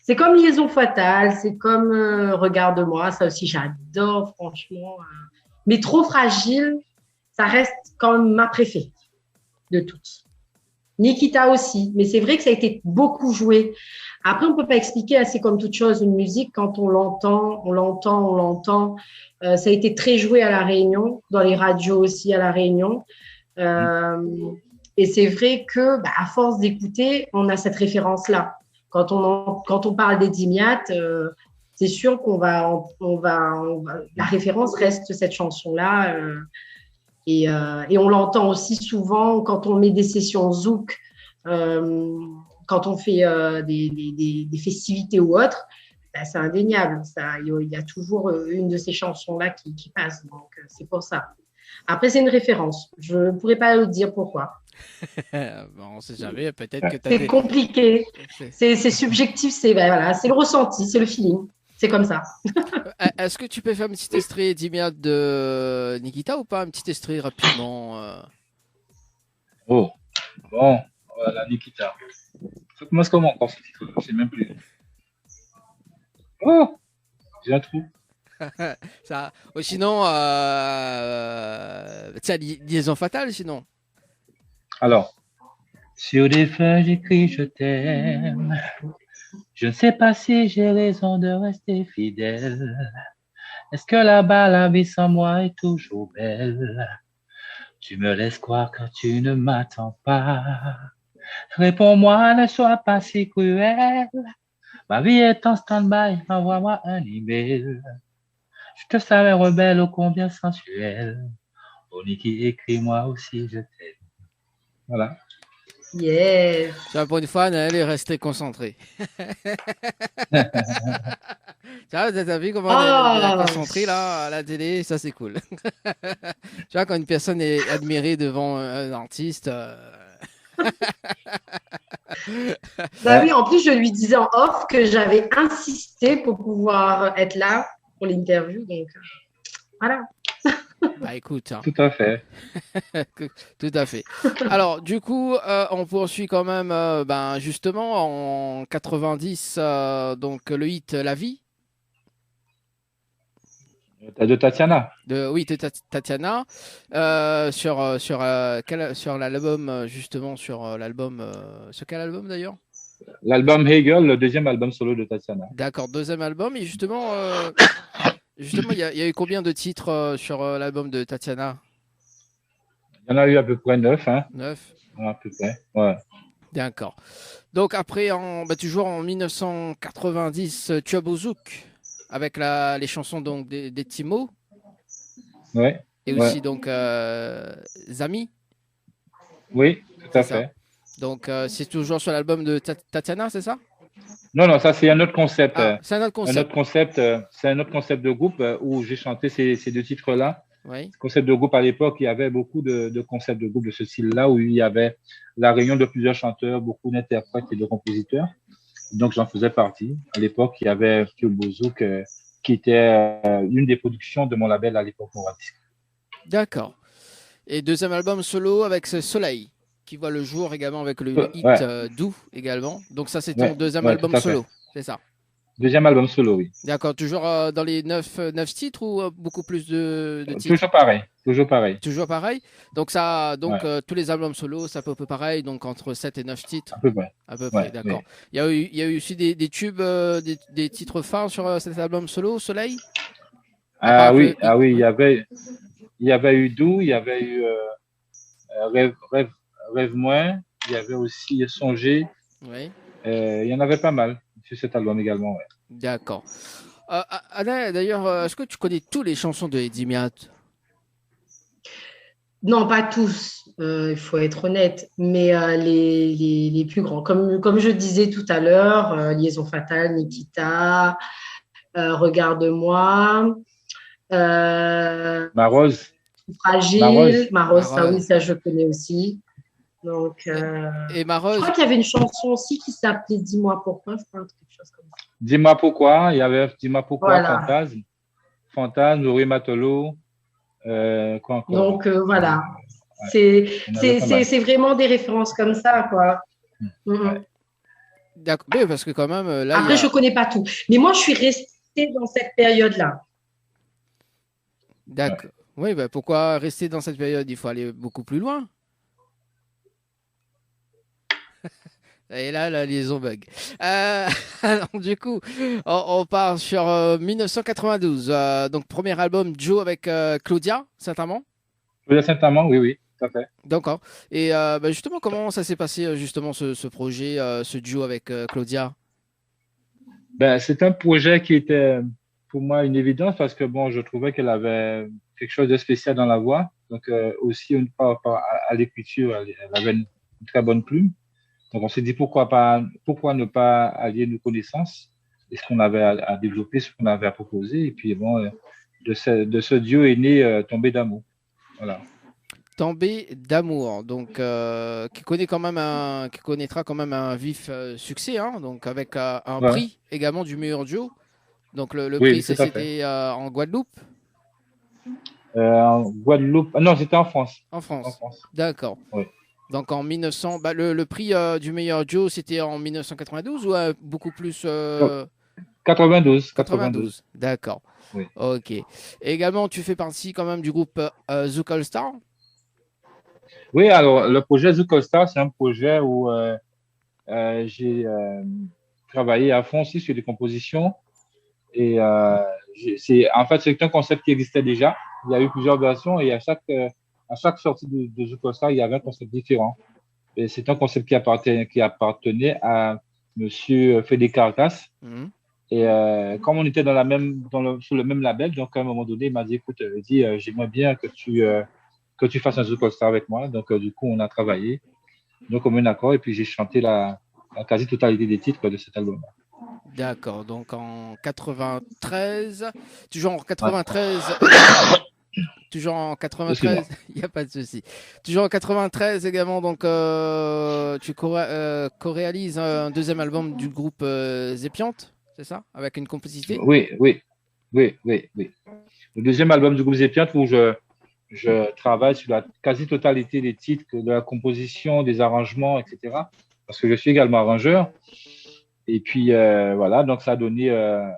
C'est comme Liaison Fatale, c'est comme Regarde-moi, ça aussi j'adore franchement. Mais Trop Fragile, ça reste quand même ma préférée de toutes. Nikita aussi. Mais c'est vrai que ça a été beaucoup joué. Après, on ne peut pas expliquer, c'est comme toute chose, une musique, quand on l'entend. Ça a été très joué à La Réunion, dans les radios aussi à La Réunion. Et c'est vrai que, à force d'écouter, on a cette référence-là. Quand on parle des Dimiat, c'est sûr qu'on va, la référence reste cette chanson-là. Et on l'entend aussi souvent quand on met des sessions zouk, quand on fait des festivités ou autres. C'est indéniable. Il y a toujours une de ces chansons-là qui passe. Donc, c'est pour ça. Après, c'est une référence. Je ne pourrais pas le dire pourquoi. Bon, on sait jamais, peut-être que tu as C'est des... compliqué. C'est subjectif. C'est le ressenti, c'est le feeling. C'est comme ça. Est-ce que tu peux faire un petit extrait d'Imiat de Nikita ou pas? Un petit extrait rapidement Oh, bon, voilà, Nikita. Ça commence comment encore ce titre? Je sais même plus. Oh, j'ai un trou. Ça... Ou sinon, tiens, liaison fatale, sinon. Alors, sur des feuilles, j'écris je t'aime. Je ne sais pas si j'ai raison de rester fidèle. Est-ce que là-bas, la vie sans moi est toujours belle? Tu me laisses croire quand tu ne m'attends pas. Réponds-moi, ne sois pas si cruel. Ma vie est en stand-by, envoie-moi un email. Je te savais rebelle ô combien sensuelle. Oh Niki, écris-moi aussi, je t'aime. Voilà. Yes. Ça, pour une fois, elle est restée concentrée. T'as vu comment elle est concentrée là à la télé? Ça, c'est cool. Tu vois, quand une personne est admirée devant un artiste. Oui, en plus, je lui disais en off que j'avais insisté pour pouvoir être là pour l'interview. Donc, voilà. Bah écoute, hein. Tout à fait. Tout à fait. Alors, du coup, on poursuit quand même, justement, en 90, donc le hit La Vie. De Tatiana. Oui, de Tatiana. Sur l'album, justement, sur l'album. Sur quel album d'ailleurs? L'album Hegel, le deuxième album solo de Tatiana. D'accord, deuxième album. Et justement, il y a eu combien de titres sur l'album de Tatiana? Il y en a eu à peu près 9. Hein. 9. À peu près, ouais. D'accord. Donc après, toujours en 1990, tu as Bozouk avec les chansons donc des Timo. Ouais. Et aussi donc Zami. Oui, tout à C'est ça. fait. Donc c'est toujours sur l'album de Tatiana, c'est ça? Non, ça c'est un autre concept. Ah, c'est un autre concept. C'est un autre concept de groupe où j'ai chanté ces deux titres-là. Oui. Concept de groupe à l'époque, il y avait beaucoup de concepts de groupe de ce style-là où il y avait la réunion de plusieurs chanteurs, beaucoup d'interprètes et de compositeurs. Donc j'en faisais partie. À l'époque, il y avait Kyo Bozouk qui était une des productions de mon label à l'époque Moradisc. D'accord. Et deuxième album solo avec ce Soleil qui voit le jour également avec le hit Doux également. Donc ça c'est ton deuxième album solo, c'est ça? Deuxième album solo, oui. D'accord, toujours dans les 9 titres ou beaucoup plus de titres? Toujours pareil, toujours pareil. Toujours pareil. Donc tous les albums solo, c'est à peu près pareil, donc entre 7 et 9 titres. À peu près. À peu près, d'accord. Oui. Il y a eu aussi des tubes, des titres phares sur cet album solo, Soleil? Oui, il y avait eu Doux, il y avait eu Rêve moins, il y avait aussi Songer. Oui. Il y en avait pas mal sur cet album également, ouais. D'accord. Anna, d'ailleurs, est-ce que tu connais toutes les chansons de Eddie Miat? Non, pas tous, il faut être honnête, mais les plus grands. Comme je disais tout à l'heure, Liaison fatale, Nikita, Regarde-moi, Ma Rose. Fragile, Ma Rose, ça oui, ça je connais aussi. Donc, et Ma Rose, je crois qu'il y avait une chanson aussi qui s'appelait Dis-moi pourquoi, je crois, quelque chose comme ça. Dis-moi pourquoi, il y avait Dis-moi pourquoi, voilà. Fantasme, Louis Matelot, quoi encore. Donc, voilà. Ouais. C'est vraiment des références comme ça, quoi. Ouais. D'accord, mais parce que quand même, là. Après, je ne connais pas tout. Mais moi, je suis restée dans cette période-là. D'accord. Oui, pourquoi rester dans cette période? Il faut aller beaucoup plus loin. Et là, la liaison bug. Alors, du coup, on part sur 1992. Donc, premier album Joe avec Claudia Saint-Amand. Claudia Saint-Amand, oui, oui, tout à fait. D'accord. Et justement, comment ça s'est passé, justement, ce projet, ce duo avec Claudia? Ben, c'est un projet qui était pour moi une évidence parce que bon, je trouvais qu'elle avait quelque chose de spécial dans la voix. Donc, aussi, à l'écriture, elle avait une très bonne plume. Donc, on s'est dit pourquoi ne pas allier nos connaissances et ce qu'on avait à développer, ce qu'on avait à proposer. Et puis, bon, de ce duo est né Tombé d'amour. Voilà. Tombé d'amour, donc qui connaîtra quand même un vif succès, hein, donc avec un Ouais. prix également du meilleur duo. Donc le Oui, prix, tout à fait. c'était en Guadeloupe, En Guadeloupe. Ah non, c'était en France. en En France. France. D'accord. Oui. Donc en 1900, le prix du meilleur duo, c'était en 1992 ou beaucoup plus 92. 92. D'accord. Oui. Ok. Et également, tu fais partie quand même du groupe Zouk All Star. Oui, alors le projet Zouk All Star, c'est un projet où j'ai travaillé à fond aussi sur des compositions. Et en fait, c'est un concept qui existait déjà. Il y a eu plusieurs versions et à chaque sortie de Zouk All Star, il y avait un concept différent. Et c'est un concept qui appartenait à Monsieur Fédé Carcasse. Mhm. Et comme on était sur le même label, donc à un moment donné, il m'a dit, écoute, j'aimerais bien que tu fasses un Zouk All Star avec moi. Donc, du coup, on a travaillé, donc comme un accord, et puis j'ai chanté la quasi-totalité des titres de cet album. D'accord. Donc en 93, toujours en 93. Toujours en 93, il n'y a pas de souci. Toujours en 93 également, donc tu co-réalises un deuxième album du groupe Zépiante, c'est ça? Avec une complicité? Oui. Le deuxième album du groupe Zépiante où je travaille sur la quasi-totalité des titres, de la composition, des arrangements, etc. Parce que je suis également arrangeur. Et puis, voilà, donc ça a donné un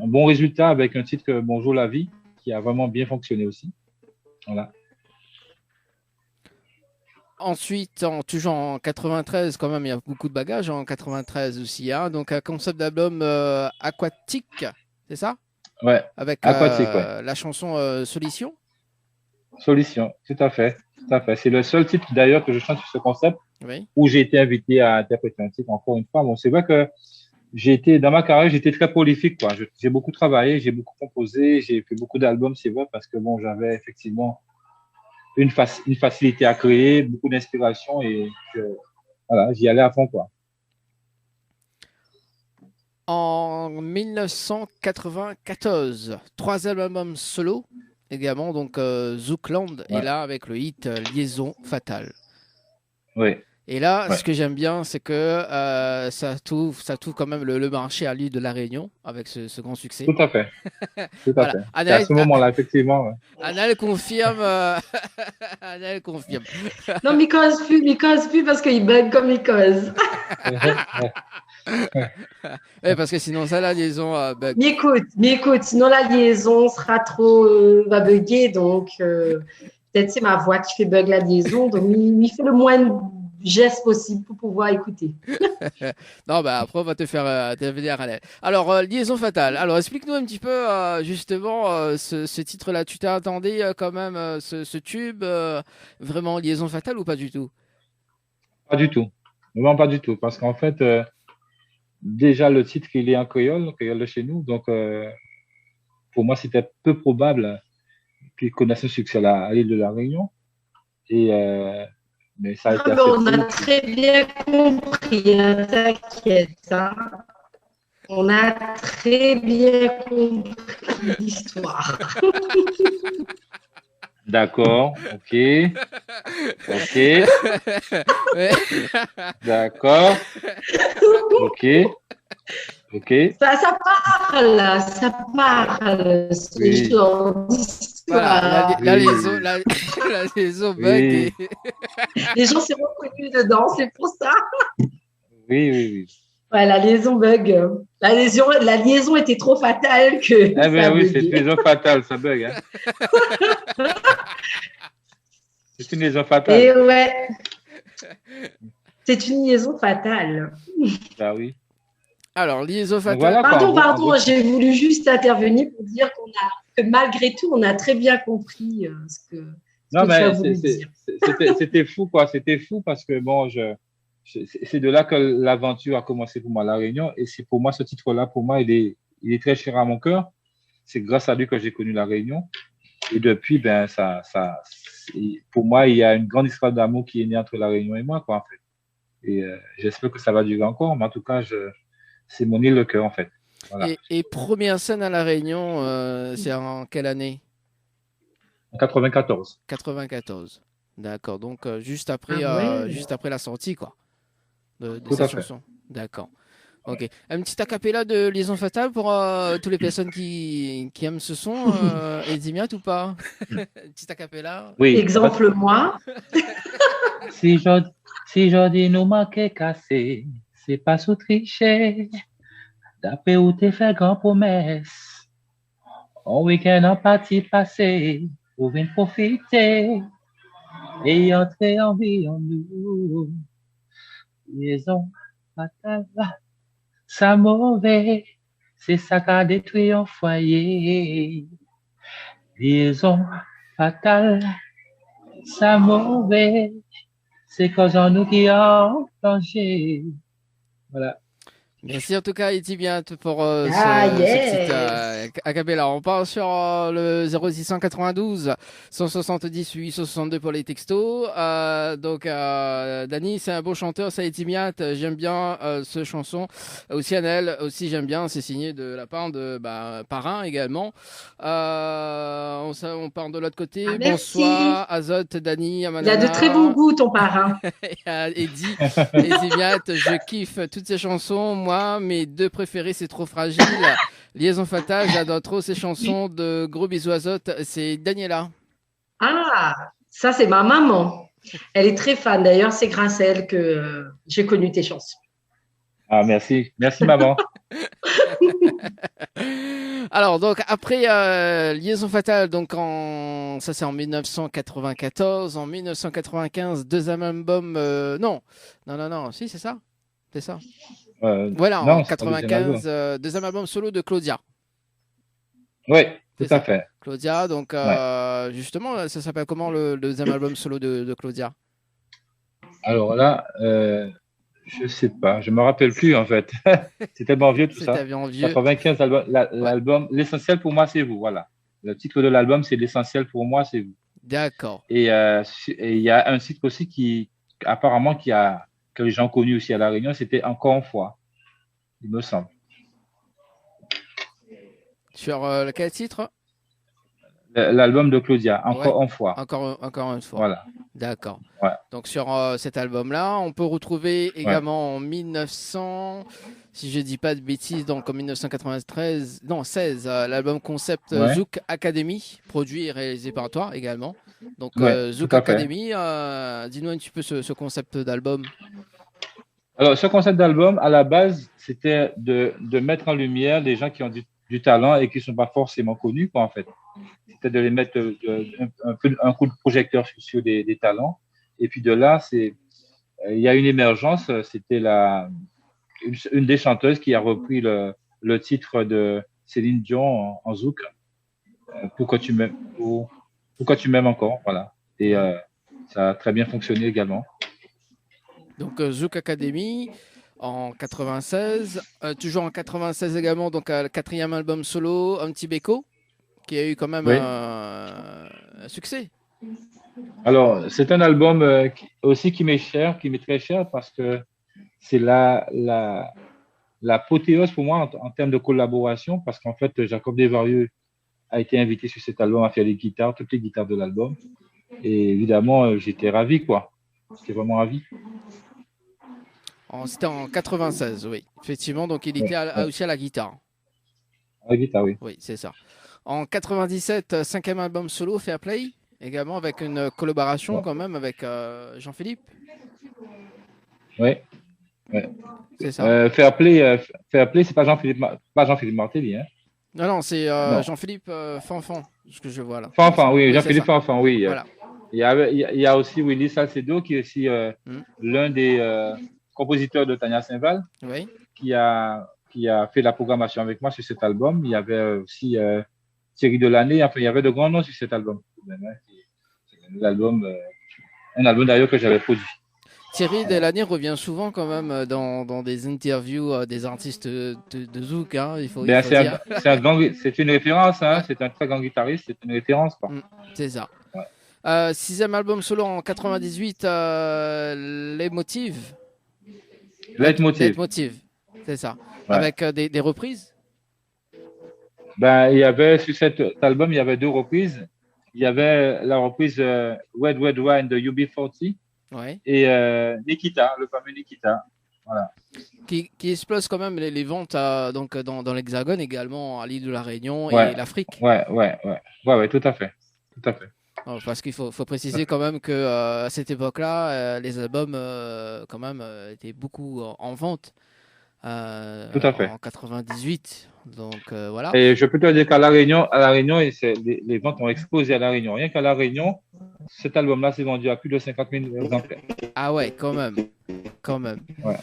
bon résultat avec un titre Bonjour la vie, qui a vraiment bien fonctionné aussi. Voilà. Ensuite, toujours en 93, quand même, il y a beaucoup de bagages en 93 aussi. Hein, donc, un concept d'album aquatique, c'est ça? Ouais. Avec Aquatique, ouais. la chanson Solution. Solution, tout à fait. Tout à fait. C'est le seul titre d'ailleurs que je chante sur ce concept Oui. où j'ai été invité à interpréter un titre encore une fois. Bon, c'est vrai que dans ma carrière, j'étais très prolifique, quoi. J'ai beaucoup travaillé, j'ai beaucoup composé, j'ai fait beaucoup d'albums, c'est vrai, parce que bon, j'avais effectivement une facilité à créer, beaucoup d'inspiration et voilà, j'y allais à fond, quoi. En 1994, 3 albums solo également, donc Zoukland est là avec le hit Liaison Fatale. Oui. Et là, ce que j'aime bien, c'est que ça trouve quand même le marché à l'île de la Réunion avec ce grand succès. Tout à fait. Tout à Voilà. fait. Annelle, à ce moment-là, effectivement. Ouais. Annelle confirme. Annelle confirme. Non, m'y cause plus parce qu'il bug comme il cause. Ouais, parce que sinon, ça, la liaison bug. Mais écoute, sinon la liaison sera va bugger, donc peut-être c'est ma voix qui fait bug la liaison, donc il fait le moins de gestes possible pour pouvoir écouter. Non, bah après, on va te faire intervenir, Annelle. Alors, Liaison Fatale. Alors, explique-nous un petit peu, justement, ce titre-là. Tu t'attendais quand même ce tube, vraiment Liaison Fatale ou pas du tout? Pas du tout. Vraiment pas du tout. Parce qu'en fait, déjà, le titre, il est en créole de chez nous. Donc, pour moi, c'était peu probable qu'il connaisse un succès à l'île de la Réunion. Et, mais ça a été accepté. On a très bien compris, hein, t'inquiète. Hein. On a très bien compris l'histoire. D'accord, ok. D'accord, ok. Ça parle. Oui. Voilà, la liaison bug. Oui. Les gens s'est reconnus dedans, c'est pour ça. Oui. Ouais, la liaison bug. La liaison était trop fatale que. Eh bien oui, c'est une liaison fatale, ça bug. Hein. C'est une liaison fatale. Et ouais. C'est une liaison fatale. Bah oui. Alors, liaison Donc fatale. voilà, quoi, en Pardon, gros, j'ai voulu juste intervenir pour dire que malgré tout, on a très bien compris ce que non, tu as mais voulu dire. c'était fou, quoi. C'était fou parce que, bon, c'est de là que l'aventure a commencé pour moi, La Réunion. Et c'est pour moi, ce titre-là, pour moi, il est très cher à mon cœur. C'est grâce à lui que j'ai connu La Réunion. Et depuis, ben, pour moi, il y a une grande histoire d'amour qui est née entre La Réunion et moi, quoi, en fait. Et j'espère que ça va durer encore. Mais en tout cas, c'est mon île de cœur, en fait. Voilà. Et première scène à La Réunion, c'est en quelle année? En 94. 94. D'accord, donc juste après la sortie, quoi, de Tout cette à fait. chanson. D'accord. Ok. Un petit acapella de Liaison Fatale pour toutes les personnes qui aiment ce son, Edimiat ou pas? Un petit acapella. Oui. Exemple-moi. Si je dis nous manquer cassé, c'est pas sous tricher. D'après où t'es fait grand promesse, en week-end en partie passé, pour venir profiter et entrer en vie en nous. Liaison fatale, ça mauvais, c'est ça qui a détruit un foyer. Liaison fatale, ça mauvais, c'est cause en nous qui en danger. Voilà. Merci en tout cas, Edimiat, pour ce Yes. petit acapella. On part sur le 0692 170 862 pour les textos. Donc, Dani, c'est un beau chanteur, ça, Edimiat. J'aime bien ce chanson. Aussi, Annelle, aussi, j'aime bien. C'est signé de la part de Parrain également. On part de l'autre côté. Ah, merci. Bonsoir, Azote, Dani, Il Amanana. a de très bon goût, ton parrain. Edimiat, je kiffe toutes ces chansons. Moi, mes deux préférés, c'est Trop Fragile. Liaison Fatale, j'adore trop ces chansons. De gros bisous Azote, c'est Daniela. Ah, ça, c'est ma maman. Elle est très fan. D'ailleurs, c'est grâce à elle que j'ai connu tes chansons. Ah, merci. Merci, maman. Alors, donc, après Liaison Fatale, donc ça c'est en 1994. En 1995, deuxième album. Non, si, c'est ça. C'est ça. Voilà, non, en c'est pas le 95, deuxième album solo de Claudia. Oui, C'est tout à ça. fait. Claudia, donc justement, ça s'appelle comment le deuxième album solo de Claudia? Alors là, je sais pas, je me rappelle plus en fait. C'est tellement vieux tout ça. C'était bien vieux. 95 l'album, l'essentiel pour moi c'est vous, voilà. Le titre de l'album c'est l'essentiel pour moi c'est vous. D'accord. Et il y a un titre aussi qui apparemment que les gens connus aussi à La Réunion, c'était Encore une fois, il me semble. Sur quel titre? L'album de Claudia, Encore Ouais. une fois. Encore une fois. Voilà. D'accord. Ouais. Donc sur cet album-là, on peut retrouver également en 1900, si je dis pas de bêtises, donc en 16, l'album concept Zouk Academy, produit et réalisé par toi également. Donc Zouk Academy, dis-nous un petit peu ce concept d'album. Alors ce concept d'album, à la base, c'était de mettre en lumière des gens qui ont du talent et qui ne sont pas forcément connus, quoi, en fait. C'était de les mettre un coup de projecteur sur des talents. Et puis de là, il y a une émergence. C'était une des chanteuses qui a repris le titre de Céline Dion en zouk. Pourquoi tu m'aimes encore, voilà. Et ça a très bien fonctionné également. Donc Zouk Academy en 96, toujours en 96 également, donc le quatrième album solo, Un petit Beko, qui a eu quand même un succès. Alors, c'est un album aussi qui m'est très cher parce que c'est l'apothéose pour moi en termes de collaboration, parce qu'en fait, Jacob Desvarieux a été invité sur cet album à faire les guitares, toutes les guitares de l'album. Et évidemment, j'étais ravi, quoi. J'étais vraiment ravi. C'était en 96, oui. Effectivement, donc il était aussi à la guitare. À la guitare, oui. Oui, c'est ça. En 97, cinquième album solo, Fair Play, également avec une collaboration quand même avec Jean-Philippe. Oui. C'est ça. Fair Play, c'est pas Jean-Philippe Martelly, hein. Non, c'est Jean-Philippe Fanfan, ce que je vois là. Fanfan, oui, Jean-Philippe Fanfan, oui. Voilà. Il y a aussi Willy Salcedo, qui est aussi l'un des compositeurs de Tania Saint-Val, Oui. qui a fait la programmation avec moi sur cet album. Il y avait aussi Thierry Delannay. Enfin, il y avait de grands noms sur cet album. Un album d'ailleurs que j'avais produit. Thierry Delannay revient souvent quand même dans des interviews des artistes de Zouk, hein, il faut dire. C'est une référence, hein, c'est un très grand guitariste, c'est une référence. Quoi. C'est ça. Ouais. 6e album solo en 98, Les Motives. Leitmotiv, c'est ça. Ouais. Avec des reprises. Il y avait sur cet album, il y avait 2 reprises. Il y avait la reprise Red Red Wine de UB40 ouais. et Nikita, le fameux Nikita. Voilà. Qui explose quand même les ventes donc dans l'Hexagone également, à l'île de la Réunion Ouais. et l'Afrique. Ouais, tout à fait. Tout à fait. Parce qu'il faut préciser quand même que à cette époque-là, les albums quand même étaient beaucoup en vente. Tout à fait. En 98. Donc voilà. Et je peux te dire qu'à La Réunion, les ventes ont explosé à La Réunion. Rien qu'à La Réunion, cet album-là s'est vendu à plus de 50 000 exemplaires. Ah ouais, quand même. Ouais.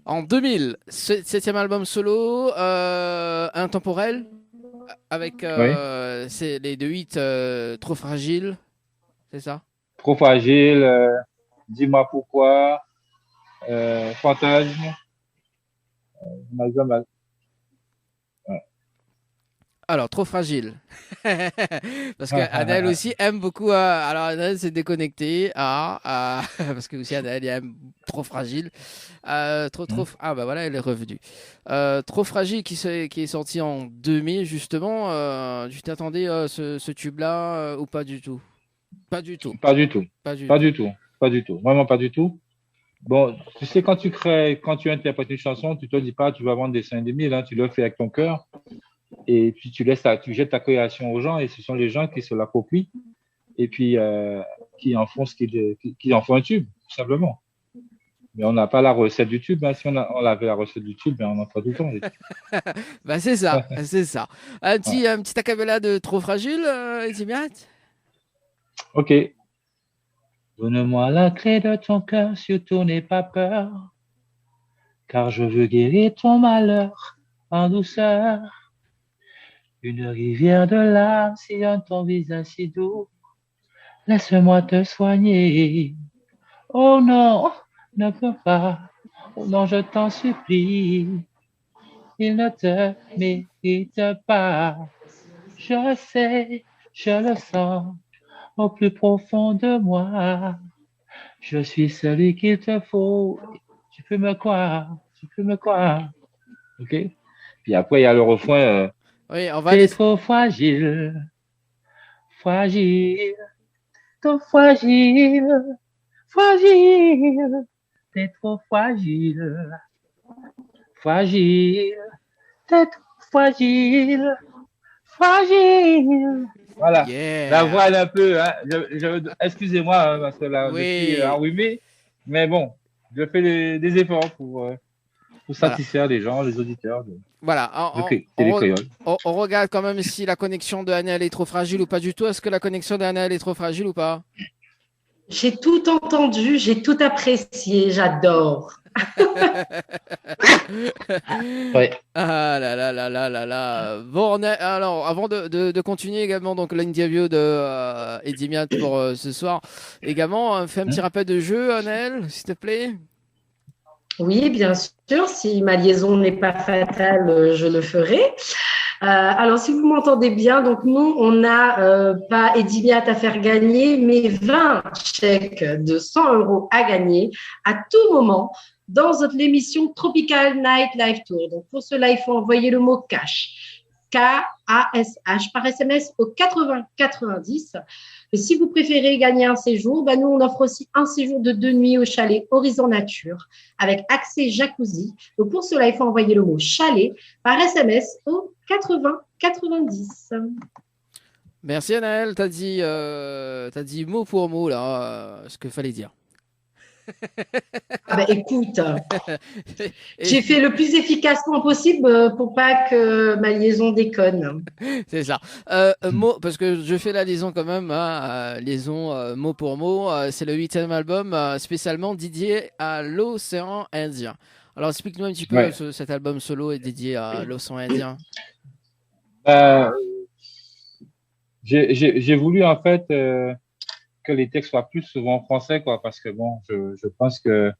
En 2000, 7e album solo, Intemporel, avec c'est les 2 hits Trop Fragile, c'est ça? Trop Fragile, Dis-moi pourquoi, Fantasme, mal. Ouais. Alors, Trop Fragile. Parce que Anaël aussi aime beaucoup. Alors, Anaël s'est déconnecté. Parce que aussi Anaël aime Trop Fragile. Ah, bah voilà, elle est revenue. Trop Fragile qui est sorti en 2000, justement. Tu t'attendais ce tube-là ou pas du tout? Pas du tout. Vraiment pas du tout. Bon, tu sais, quand tu interprètes une chanson, tu te dis pas, tu vas vendre des 5 000, hein, tu le fais avec ton cœur. Et puis tu jettes ta création aux gens, et ce sont les gens qui se l'approprient et puis qui en font qui en font un tube, tout simplement. Mais on n'a pas la recette du tube, hein. Si on avait la recette du tube, on en ferait tout le temps. Bah c'est ça. Un petit acapella de Trop Fragile, Edimiat. Ok. Donne-moi la clé de ton cœur, surtout n'aie pas peur, car je veux guérir ton malheur en douceur. Une rivière de larmes sillonne ton visage si doux. Laisse-moi te soigner. Oh non, ne peux pas. Oh non, je t'en supplie. Il ne te mérite pas. Je sais, je le sens au plus profond de moi. Je suis celui qu'il te faut. Tu peux me croire. Ok? Puis après, il y a le refrain. Oui, on va T'es trop fragile, trop fragile, t'es trop fragile, t'es trop fragile. Voilà, yeah. La voix elle est un peu, hein, excusez-moi, hein, parce que là, oui. je suis enrhumé, mais bon, je fais des efforts pour satisfaire les gens, les auditeurs. Voilà, on regarde quand même si la connexion de Anaël est trop fragile ou pas du tout. Est-ce que la connexion d'Anaël est trop fragile ou pas? J'ai tout entendu, j'ai tout apprécié, j'adore. Oui. Ah là. Bon, alors, avant de continuer également donc l'interview de Edimiat pour ce soir, également, fais un petit rappel de jeu, Anaël, s'il te plaît. Oui, bien sûr. Si ma liaison n'est pas fatale, je le ferai. Alors, si vous m'entendez bien, donc nous, on n'a pas Edimiat à faire gagner, mais 20 chèques de 100 € à gagner à tout moment dans l'émission Tropical Night Live Tour. Donc, pour cela, il faut envoyer le mot cash, K-A-S-H, par SMS au 80-90. Et si vous préférez gagner un séjour, nous, on offre aussi un séjour de 2 nuits au chalet Horizon Nature avec accès jacuzzi. Donc, pour cela, il faut envoyer le mot chalet par SMS au 80-90. Merci, Anaël. T'as dit mot pour mot, là, ce qu'il fallait dire. Ah bah, écoute, Et- j'ai fait le plus efficacement possible pour pas que ma liaison déconne. C'est ça. Mot, parce que je fais la liaison quand même, hein, liaison mot pour mot. C'est le 8e album spécialement dédié à l'océan Indien. Alors explique-nous un petit peu Ouais. cet album solo est dédié à l'océan Indien. Euh, j'ai voulu en fait que les textes soient plus souvent en français, quoi, parce que bon, je pense que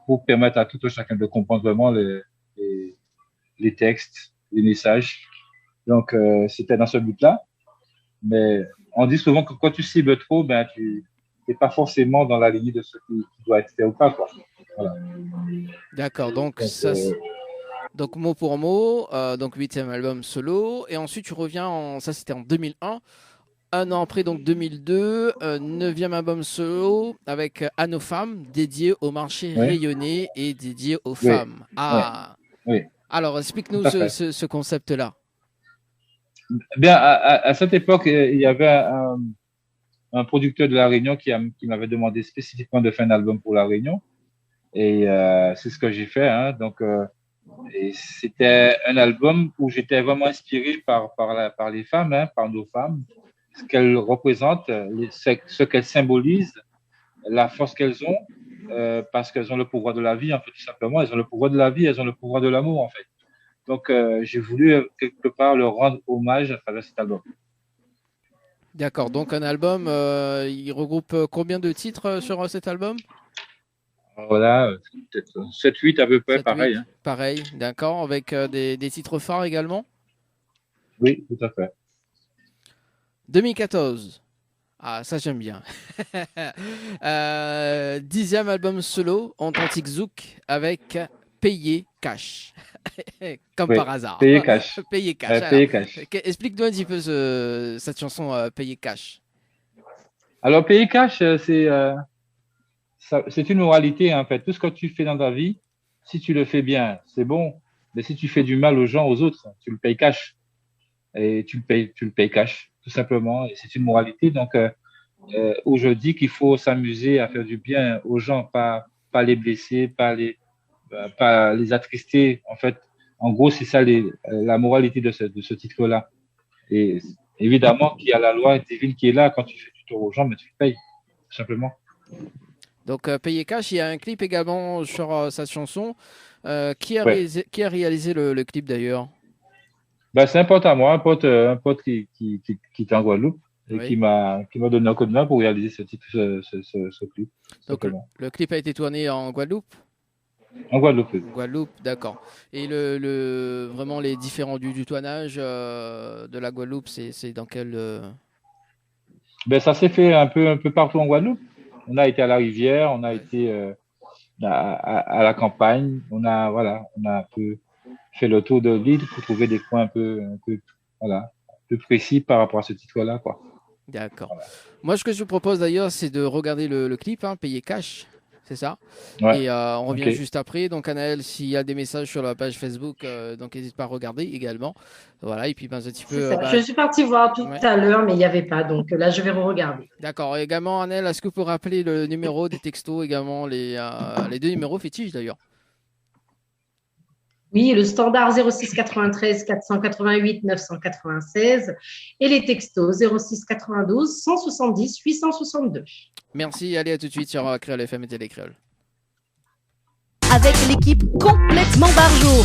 pour permettre à tout un chacun de comprendre vraiment les textes, les messages. Donc, c'était dans ce but-là. Mais on dit souvent que quand tu cibles trop, ben, tu n'es pas forcément dans la lignée de ce qui doit être fait ou pas, quoi. Voilà. D'accord, donc Donc, ça, donc mot pour mot, donc 8e album solo, et ensuite tu reviens ça c'était en 2001. Un an après, donc 2002, 9e album solo avec À nos femmes, dédié au marché oui, rayonné et dédié aux oui, femmes. oui, Ah, oui, alors tout explique-nous à fait. ce concept-là. Eh bien, à cette époque, il y avait un producteur de La Réunion qui m'avait demandé spécifiquement de faire un album pour La Réunion. Et c'est ce que j'ai fait. Hein. Donc, et c'était un album où j'étais vraiment inspiré par les femmes, hein, par nos femmes, ce qu'elles représentent, ce qu'elles symbolisent, la force qu'elles ont, parce qu'elles ont le pouvoir de la vie, en fait, tout simplement. Elles ont le pouvoir de la vie, elles ont le pouvoir de l'amour, en fait. Donc, j'ai voulu quelque part leur rendre hommage à travers cet album. D'accord, donc un album, il regroupe combien de titres sur cet album? Voilà, peut-être 7-8 à peu près, 7, pareil. 8, Hein. pareil, d'accord, avec des titres phares également. Oui, tout à fait. 2014, ah ça j'aime bien. 10e album solo, Authentic Zouk, avec Payé Cash. Comme Oui, par hasard. payer cash. Payé Cash. Alors, Payer cash. explique-nous un petit peu cette chanson Payé Cash. Alors, payer cash, c'est une moralité, en fait. Tout ce que tu fais dans ta vie, si tu le fais bien, c'est bon. Mais si tu fais du mal aux gens, aux autres, tu le payes cash. Et tu le payes cash, tout simplement. Et c'est une moralité. Donc, où je dis qu'il faut s'amuser à faire du bien aux gens, pas les blesser, pas les attrister. En fait, en gros, c'est ça la moralité de ce titre-là. Et évidemment qu'il y a la loi divine qui est là. Quand tu fais du tort aux gens, mais tu le payes, tout simplement. Donc Payé Cash, il y a un clip également sur cette chanson. Ouais. Qui a réalisé le clip d'ailleurs? Ben, c'est un pote à moi, un pote qui est en Guadeloupe et Oui. qui m'a donné un coup de main pour réaliser ce titre, ce clip, tout Donc simplement. le clip a été tourné en Guadeloupe? En Guadeloupe. Oui. Guadeloupe, d'accord. Et vraiment les différents du tournage de la Guadeloupe, c'est dans quel Ben, ça s'est fait un peu partout en Guadeloupe. On a été à la rivière, on a ouais. été à la campagne, on a un peu fait le tour de l'île pour trouver des coins voilà, plus précis par rapport à ce titre-là, quoi. D'accord. Moi, ce que je vous propose d'ailleurs, c'est de regarder le clip, hein, Payer Cash, c'est ça. Ouais, Et on ok. revient juste après. Donc, Anaël, s'il y a des messages sur la page Facebook, donc n'hésite pas à regarder également. Voilà. Et puis, ben, un petit C'est peu. ça. Je suis partie voir tout Ouais. à l'heure, mais il n'y avait pas. Donc là, je vais regarder. D'accord. Et également, Anaël, est-ce que vous pouvez rappeler le numéro des textos également, les deux numéros fétiches d'ailleurs? Oui, le standard 06 93 488 996 et les textos 06 92 170 862. Merci. Allez, à tout de suite sur Créole FM et Télé Créole. Avec l'équipe complètement barjo.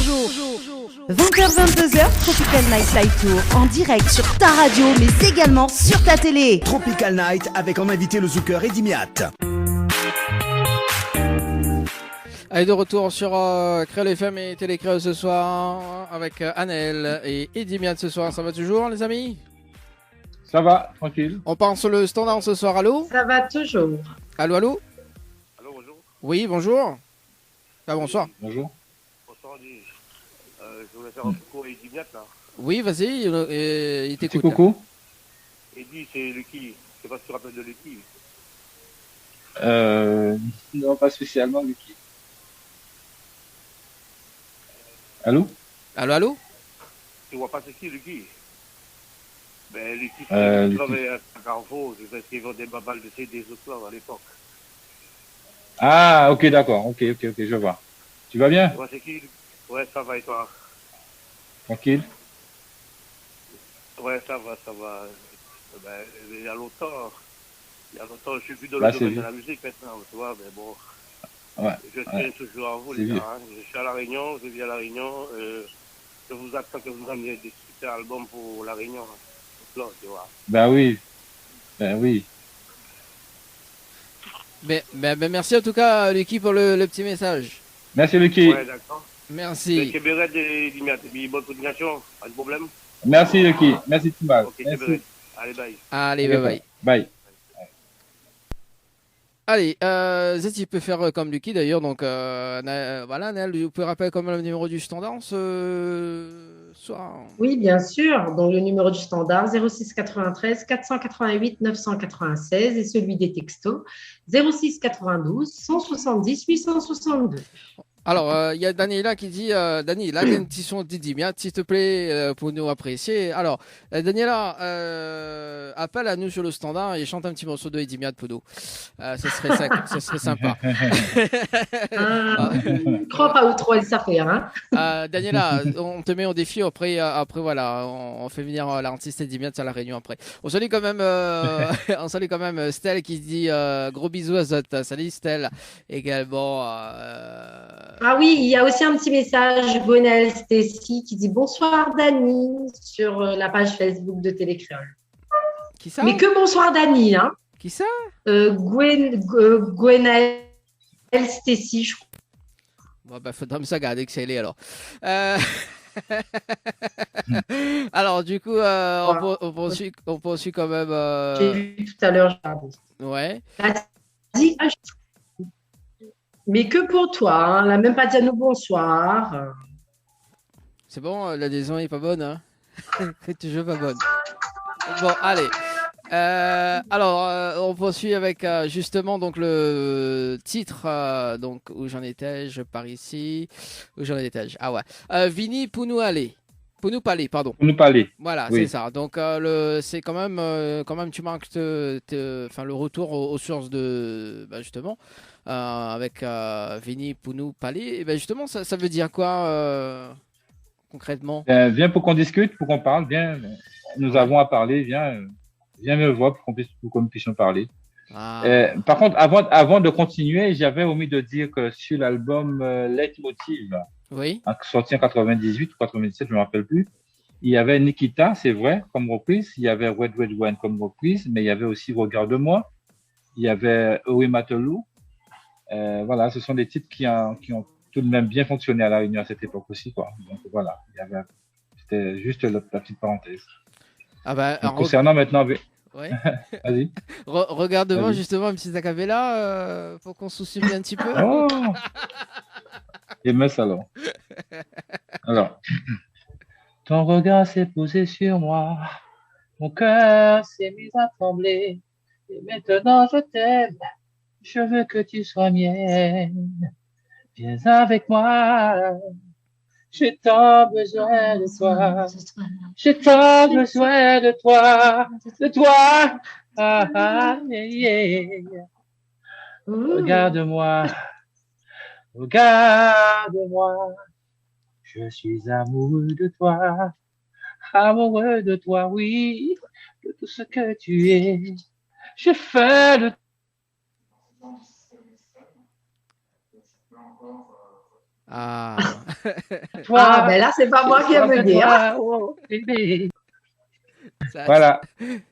20h-22h, Tropical Night Live Tour en direct sur ta radio, mais également sur ta télé. Tropical Night avec en invité le Zouker Eddy Miat. Allez, de retour sur Créole FM et Télé Créole ce soir avec Anaël et Eddy Miat ce soir. Ça va toujours, les amis? Ça va, tranquille. On part sur le standard ce soir. Allô? Ça va toujours. Allô, allô? Allô, bonjour. Oui, bonjour. Ah, bonsoir. Bonjour. Bonsoir, Andy. Je voulais faire un coucou à Eddy Miat, là. Oui, vas-y, il Petit t'écoute. coucou. Eddy, c'est Lucky. Je sais pas si tu te rappelles de Lucky. Non, pas spécialement, Lucky. Allô? Allô, allô? Tu vois pas c'est qui, Lucky? Ben, Lucky, Lucky. il travaillait à Carrefour. Je vais suivre des babales de ces des autres là à l'époque. Ah, ok, d'accord. Ok, je vois. Tu vas bien? Ouais, c'est qui? Ouais, ça va et toi? Tranquille? Ouais, ça va, ça va. Ben, il y a longtemps, je suis plus dans le Là, c'est domaine de bien. la musique maintenant, tu vois, mais bon, Ouais, je ouais, tiens toujours à vous, c'est les bien. gars. Hein. Je suis à La Réunion, je vis à La Réunion. Je vous attends que vous ameniez des super albums pour La Réunion. Hein. Là, tu vois. Ben oui, ben oui. Ben, merci en tout cas, Lucky, pour le petit message. Merci, Lucky. Ouais, d'accord. Mais Merci. Kébéret, bonne continuation, pas de problème. Merci, Lucky. Merci, Timbal. Ok, Merci. Kébéret. Allez, bye. Allez, bye Ok, bye. bye. Allez, Zet, il peut faire comme Lucky d'ailleurs. Donc, voilà, Nel, vous pouvez rappeler quand même le numéro du standard ce soir. Oui, bien sûr. Donc, le numéro du standard 06 93 488 996 et celui des textos 06 92 170 862. Alors, il y a Daniela qui dit, Dani, la dentition d'Idimia, s'il te plaît, pour nous apprécier. Alors, Daniela, appelle à nous sur le standard et chante un petit morceau de Idimia de Podo. Ce serait sympa. Ah, crois pas ou trop, ça fait, hein? Daniela, on te met au défi. Après voilà, on fait venir l'artiste Idimia à la Réunion après. On salue quand même, on salue quand même Stell qui dit gros bisous à Zot. Salut Stell également. Ah oui, il y a aussi un petit message, Gwenel Stacy, qui dit bonsoir Dani sur la page Facebook de Télécréole. Qui ça? Mais que bonsoir Dani, hein? Qui ça? Gwenel Stacy, je crois. Bon, bah, faudra me ça garder que c'est elle alors. Alors, du coup, on poursuit quand même. J'ai vu tout à l'heure, j'ai regardé. Ouais. Vas-y, mais que pour toi, hein, elle n'a même pas dit à nous bonsoir. C'est bon, l'adhésion est pas bonne, hein? C'est toujours pas bonne. Bon, allez. Alors, on poursuit avec justement donc le titre donc où j'en étais-je par ici où j'en étais-je ah ouais Vini Pounou Palé pardon Pour nous parler. voilà Oui. c'est ça donc c'est quand même tu marques enfin le retour aux sources de justement avec Vini Pounou Palé et ben justement ça veut dire quoi concrètement? Viens pour qu'on discute, pour qu'on parle. Viens, nous Ouais. avons à parler. Viens me voir pour que nous puissions parler. Ah, Par contre, avant de continuer, j'avais omis de dire que sur l'album Leitmotiv, oui, sorti en 98 ou 97, je ne me rappelle plus, il y avait Nikita, c'est vrai, comme reprise. Il y avait Red Red Wine comme reprise, mais il y avait aussi Regarde-moi. Il y avait Owe Matelou. Voilà, ce sont des titres qui ont tout de même bien fonctionné à La Réunion à cette époque aussi, quoi. Donc voilà, c'était juste la petite parenthèse. ah bah Donc, alors, concernant maintenant, ouais. vas-y. Regarde-moi Vas-y. justement une petite acapella pour qu'on se souvienne un petit peu. Oh, et mes salons. Alors, ton regard s'est posé sur moi, mon cœur s'est mis à trembler, et maintenant je t'aime, je veux que tu sois mienne. Viens avec moi, j'ai tant besoin de toi, j'ai tant besoin de toi, de toi. Ah, ah, yeah, yeah. Regarde-moi, regarde-moi, je suis amoureux de toi, oui, de tout ce que tu es. Je fais le Ah. toi. Ah, ben là, c'est pas moi qui ai mené. Hein. Oh, bébé. Ça- Voilà.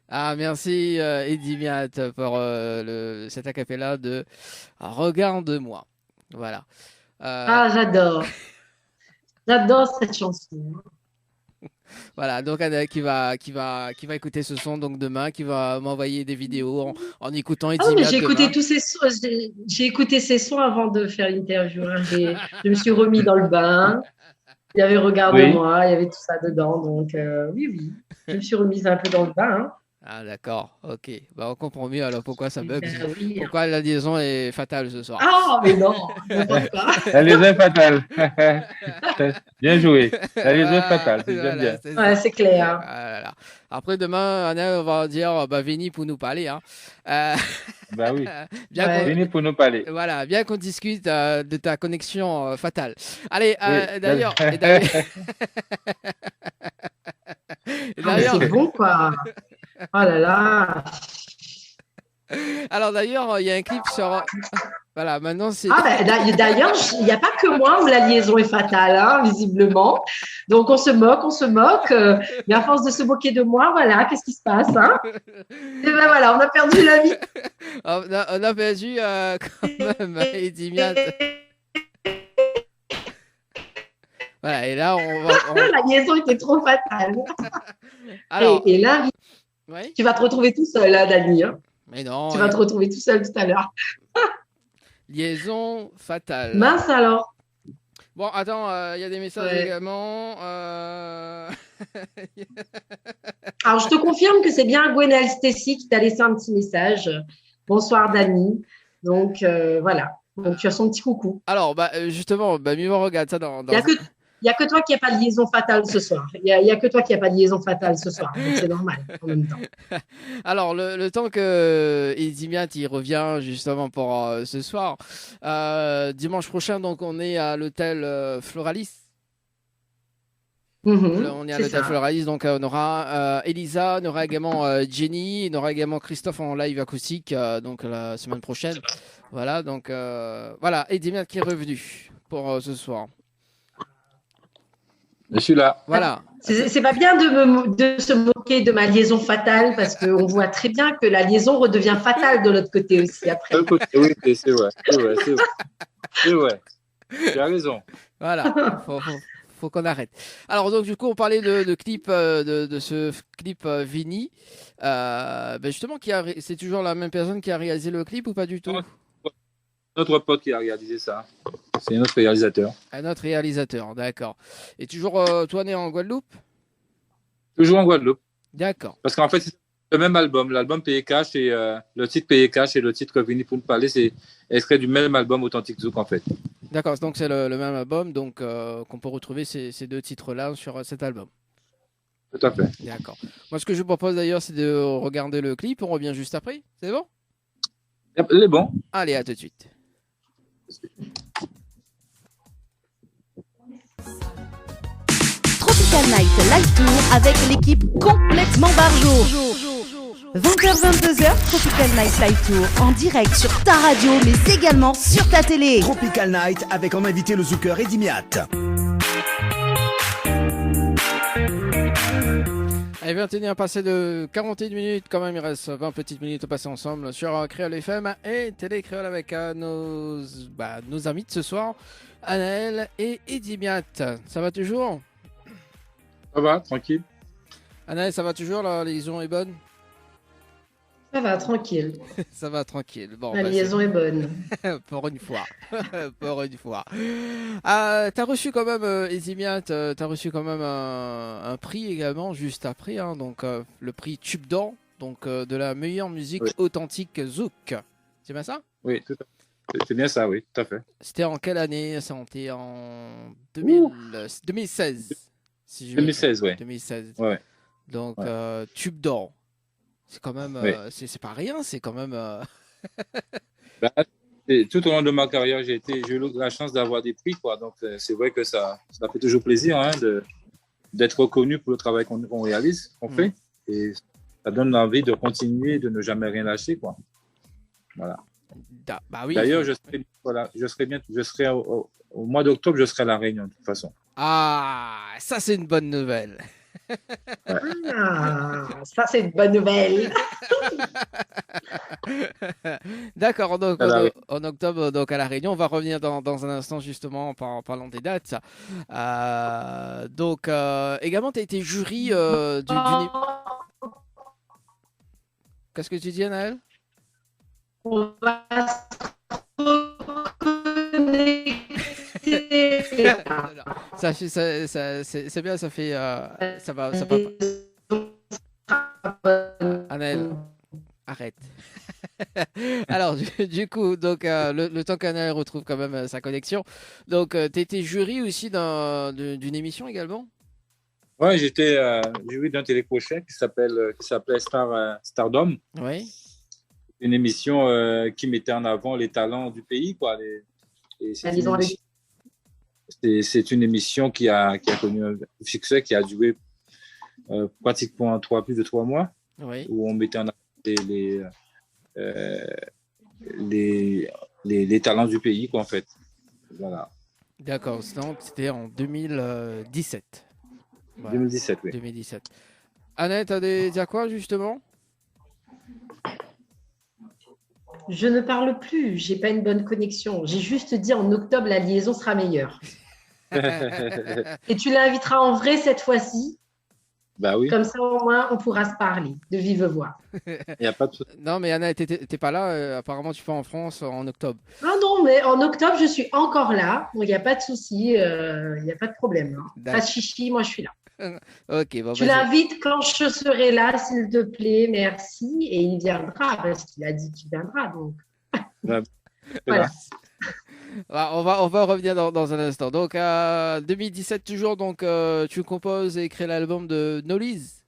Ah, merci Eddie Miat pour cet acapella de Regarde-moi. Voilà. Ah, j'adore. J'adore cette chanson. Voilà, donc Anna qui va écouter ce son donc demain, qui va m'envoyer des vidéos en écoutant Ah Eddie oui, mais Miat j'ai écouté demain. tous ces sons. J'ai écouté ces sons avant de faire l'interview. Hein. Je me suis remis dans le bain. Il y avait Regarde-moi, il y avait tout ça dedans. Donc, oui. Je me suis remise un peu dans le bain. Hein. Ah, d'accord, ok. Bah, on comprend mieux alors pourquoi ça bug. Ben oui. Pourquoi la liaison est fatale ce soir. Ah, mais non, n'importe quoi. La liaison est fatale. Bien joué. La liaison est fatale, j'aime Voilà, bien. c'est Ouais, ça. c'est clair. Ah là là. Après, demain, Anna, on va dire bah, Vini pour nous parler. Hein. Euh, Bah oui. bien Ouais. qu'on- Venez pour nous parler. Voilà, bien qu'on discute de ta connexion fatale. Allez, Oui. d'ailleurs, et d'ailleurs, et Ah, mais d'ailleurs- c'est bon, quoi. Oh là là. alors d'ailleurs, il y a un clip sur. Voilà, maintenant c'est. Ah, ben, d'ailleurs, il n'y a pas que moi où la liaison est fatale, hein, visiblement. Donc, on se moque. Mais à force de se moquer de moi, voilà, qu'est-ce qui se passe, hein? Et ben voilà, on a perdu l'ami. On a perdu quand même Eddie Miat. Voilà, et là, La liaison était trop fatale. Alors, Et là, ouais, tu vas te retrouver tout seul, hein, Dani. Hein. mais non, Tu vas te retrouver tout seul tout à l'heure. liaison fatale. Mince alors. Bon, attends, il y a des messages Ouais. également. Alors, je te confirme que c'est bien Gwenelle Stacy qui t'a laissé un petit message. Bonsoir, Dani. Donc, voilà. Donc, tu as son petit coucou. Alors, bah, justement, bah, Mivo regarde ça dans. Il n'y a que toi qui n'as pas de liaison fatale ce soir. Il y a que toi qui n'as pas de liaison fatale ce soir. Donc, c'est normal en même temps. Alors, le temps que Eddie Miat il revient justement pour ce soir, dimanche prochain, donc on est à l'hôtel Floralis. On est à C'est l'hôtel ça. Floralis, donc on aura Elisa, on aura également Jenny, on aura également Christophe en live acoustique, donc la semaine prochaine. Voilà, donc voilà, Eddie Miat qui est revenu pour ce soir. Je suis là. Voilà. C'est pas bien de se moquer de ma liaison fatale parce qu'on voit très bien que la liaison redevient fatale de l'autre côté aussi après. Oui, c'est vrai. C'est vrai. Tu as raison. Voilà, faut qu'on arrête. Alors donc du coup on parlait de clip de ce clip Vini, ben justement c'est toujours la même personne qui a réalisé le clip ou pas du tout? Notre pote qui a réalisé ça. C'est notre réalisateur. Un autre réalisateur, d'accord. Et toujours toi né en Guadeloupe? Toujours en Guadeloupe. D'accord. Parce qu'en fait, c'est le même album. L'album Payé Cash et le titre Payé Cash et le titre Vini pour nous parler, c'est extrait du même album Authentique Zouk en fait. D'accord, donc c'est le même album, donc qu'on peut retrouver ces deux titres-là sur cet album. Tout à fait. D'accord. Moi ce que je vous propose d'ailleurs c'est de regarder le clip, on revient juste après, c'est bon? Il est bon. Allez, à tout de suite. Tropical Night Live Tour avec l'équipe complètement barjo. 20h-22h, Tropical Night Live Tour en direct sur ta radio mais également sur ta télé. Tropical Night avec en invité le zooker Eddie Miat. Allez, 21 passé de 41 minutes quand même, il reste 20 petites minutes à passer ensemble sur Créole FM et Télé Créole avec nos amis de ce soir, Anaël et Eddie Miat. Ça va toujours? Ça va, tranquille. Anaël, ça va toujours? La liaison est bonne? Ça va, tranquille. Ça va tranquille. Bon, La bah, liaison est bonne. pour une fois. Pour une fois. T'as reçu quand même, Eddie Miat, t'as reçu quand même un prix également juste après, hein, donc le prix Tube d'Or, donc de la meilleure musique authentique Zouk. C'est bien ça? Oui, tout à fait. C'est bien ça, oui, tout à fait. C'était en quelle année? C'était en 2016. Si je 2016, oui. 2016. Ouais. Donc, Tube d'Or. C'est quand même, Oui. c'est pas rien, c'est quand même. Bah, tout au long de ma carrière, j'ai eu la chance d'avoir des prix, quoi. Donc, c'est vrai que ça fait toujours plaisir hein, d'être reconnu pour le travail qu'on réalise, qu'on fait. Et ça donne envie de continuer, de ne jamais rien lâcher, quoi. Voilà. Bah oui. D'ailleurs, je serai au mois d'octobre, je serai à La Réunion, de toute façon. Ah, ça c'est une bonne nouvelle. Ah, ça, c'est une bonne nouvelle. D'accord, donc Voilà, oui. en octobre, donc à La Réunion, on va revenir dans un instant justement en parlant des dates. Donc également, tu as été jury d'une. Qu'est-ce que tu dis, Anaël? On va C'est bien, ça fait. Ça va. Anaël, arrête. Alors, du coup, donc, le temps qu'Anaël retrouve quand même sa connexion. Donc, tu étais jury aussi d'une émission également? Ouais, j'étais jury d'un télécrochet qui s'appelait Stardom, Oui. une émission qui mettait en avant les talents du pays, quoi. Et c'est une émission qui a connu un succès, qui a duré pratiquement plus de 3 mois, Oui. où on mettait en avant les talents du pays, quoi, en fait. Voilà. D'accord, donc c'était en 2017. Voilà. 2017, oui. 2017. Annette, t'as dit à quoi justement? Je ne parle plus, j'ai pas une bonne connexion. J'ai juste dit en octobre, la liaison sera meilleure. Et tu l'inviteras en vrai cette fois-ci. Bah oui, Comme ça, au moins, on pourra se parler de vive voix. il n'y a pas de... Non, mais Anna, t'es pas là. Apparemment, tu pars en France en octobre. Ah non, mais en octobre, je suis encore là. Donc, il n'y a pas de souci, il n'y a pas de problème. Hein. Pas de chichi, moi, je suis là. Ok, bon, Tu l'invites quand je serai là, s'il te plaît, merci. Et il viendra, parce qu'il a dit qu'il viendra. Donc, voilà. On va revenir dans un instant. Donc, 2017 toujours, donc tu composes et crées l'album de Knowless.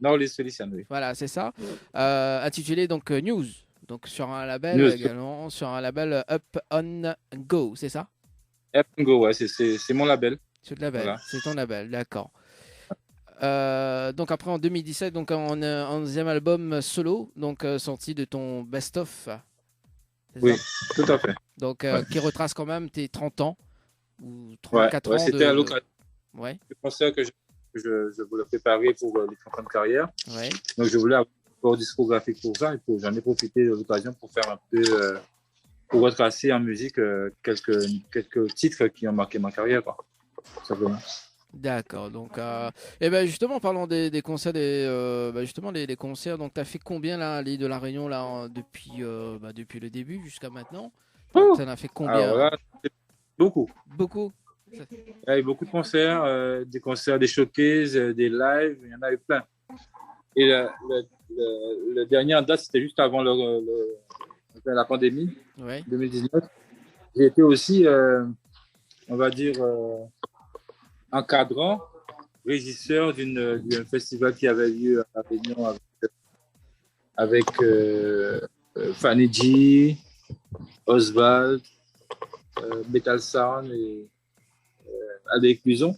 Knowless Felician, oui. Voilà, c'est ça. Intitulé donc News. Donc sur un label News. également, sur un label Up on Go, c'est ça? Up and Go, ouais, c'est mon label. C'est le label, Voilà. c'est ton label, d'accord. Donc après en 2017, donc en deuxième album solo, donc sorti de ton best-of. C'est Oui, ça? tout à fait. Donc Ouais. qui retrace quand même tes 30 ans ou Ouais, 34 ouais, ans c'était à l'occasion Ouais, du concert que je voulais préparer pour les 30 ans de carrière. ouais. Donc, je voulais avoir un support discographique pour ça. Et j'en ai profité de l'occasion pour faire un peu, pour retracer en musique quelques titres qui ont marqué ma carrière, quoi. Tout simplement. D'accord. Donc, et ben justement, parlons des concerts, justement les concerts. Donc, tu as fait combien là, à l'île de la Réunion là depuis le début jusqu'à maintenant? Tu en as fait combien? Alors là, c'est beaucoup. Beaucoup. Il y a eu beaucoup de concerts, des concerts, des showcases, des lives, il y en a eu plein. Et le dernier en date, c'était juste avant la pandémie, Ouais. 2019. J'ai été aussi, on va dire, encadrant, régisseur d'un festival qui avait lieu à La Réunion avec Fanny G, Oswald, Metal Sound et avec Luson.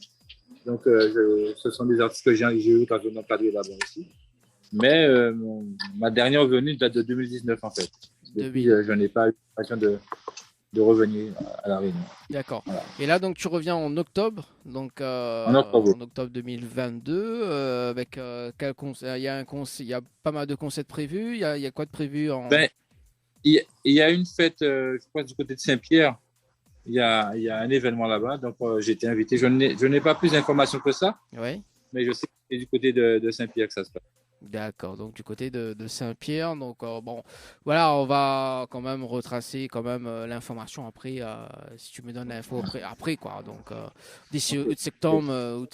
Donc, ce sont des artistes que j'ai eu quand je m'encadrer là-bas aussi. Mais ma dernière venue date de 2019 en fait. Depuis, je n'ai pas eu l'occasion de revenir à La Réunion. D'accord. Voilà. Et là, donc, tu reviens en octobre, donc En octobre 2022, avec quel concert? Il y a pas mal de concerts prévus. Il y a quoi de prévu en... Ben, il y a une fête, je crois, du côté de Saint-Pierre. Il y a un événement là-bas, donc j'ai été invité. Je n'ai pas plus d'informations que ça, Ouais. mais je sais que c'est du côté de Saint-Pierre que ça se passe. D'accord, donc du côté de Saint-Pierre. Donc bon, voilà, on va quand même retracer quand même l'information après, si tu me donnes l'info après quoi. Donc d'ici août-septembre,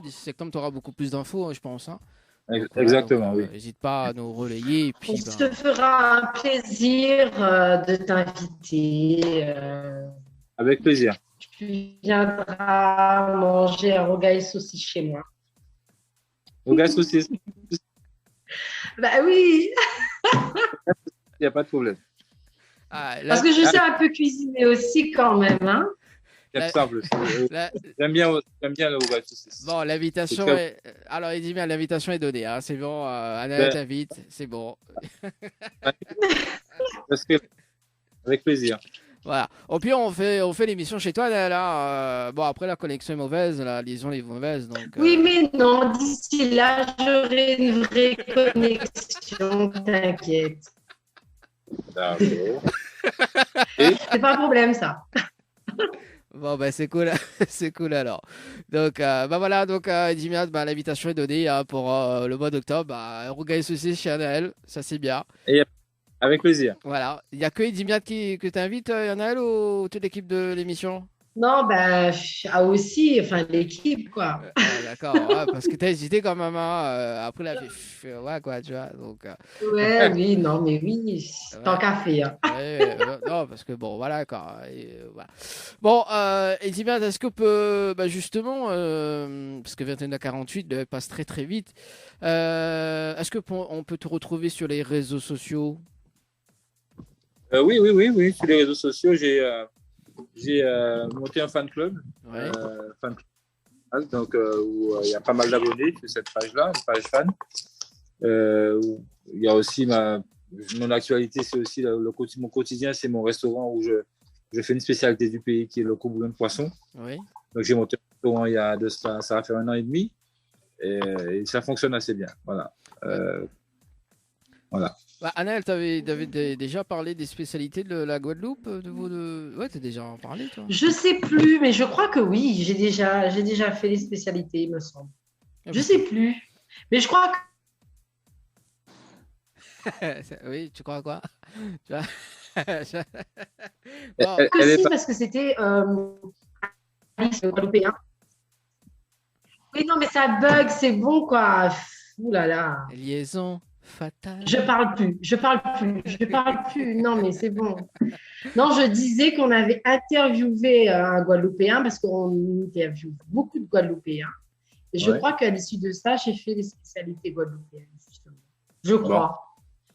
d'ici septembre, tu auras beaucoup plus d'infos, hein, je pense. Hein. Donc, Exactement, voilà, oui. n'hésite pas à nous relayer. Et puis, On se fera un plaisir de t'inviter. Avec plaisir. Tu viendras manger un rogaille saucisse chez moi. Au gaz saucisse, il Bah oui, n'y a pas de problème. parce que je sais un peu cuisiner aussi quand même. Hein. Captable aussi. J'aime bien le au gaz saucisse. Bon, l'invitation est... Alors, il dit bien, l'invitation est donnée. Hein. C'est bon, Anna t'invite, c'est bon. Avec plaisir. Voilà. Au pire, on fait l'émission chez toi. Là, bon, après, la connexion est mauvaise, la liaison est mauvaise. Donc, Oui, mais non, d'ici là, j'aurai une vraie connexion, t'inquiète. D'accord. C'est pas un problème, ça. Bon, ben, c'est cool. C'est cool alors. Donc, voilà. Donc, Dimiat, l'invitation est donnée hein, pour le mois d'octobre. Rogaille saucisse chez Anaël. Ça, c'est bien. Et avec plaisir. Voilà. Il n'y a que Dimiat que tu invites, Anaël, ou toute l'équipe de l'émission? Non, ben, aussi, enfin, l'équipe, quoi. D'accord, ouais, parce que t'as hésité quand même, hein, après la ouais, quoi, tu vois. Donc, Ouais, oui, non, mais oui, tant ouais. qu'à faire. Ouais, non, parce que bon, voilà quoi. Voilà. Bon, et dis bien, est-ce qu'on peut, bah, justement, parce que 21h48 passe très très vite, est-ce que on peut te retrouver sur les réseaux sociaux? Oui, oui, oui, oui. Sur les réseaux sociaux, j'ai monté un fan club. Ouais. Fan club, donc, où il y a pas mal d'abonnés sur cette page-là, une page fan. Où il y a aussi mon actualité, c'est aussi mon quotidien, c'est mon restaurant où je fais une spécialité du pays qui est le bouillon de poisson. Oui. Donc, j'ai monté un restaurant il y a ça va faire 1 an et demi et ça fonctionne assez bien. Voilà. Voilà. Bah, Annelle, t'avais déjà parlé des spécialités de la Guadeloupe, Ouais, t'as déjà en parlé, toi. Je sais plus, mais je crois que oui, j'ai déjà fait les spécialités, il me semble. Ah, Je sais plus, mais je crois Oui, tu crois quoi? Tu vois. Elle, Bon, elle- que elle est si, pas- parce que c'était guadeloupéen. Oui, non, mais ça bug, c'est bon, quoi. Ouh là là. liaison fatale. Je parle plus, je parle plus, je parle plus. Non, mais c'est bon. Non, je disais qu'on avait interviewé un Guadeloupéen parce qu'on interviewe beaucoup de Guadeloupéens. Et je Ouais. crois qu'à l'issue de ça, j'ai fait les spécialités guadeloupéennes, justement. Je Bon. crois.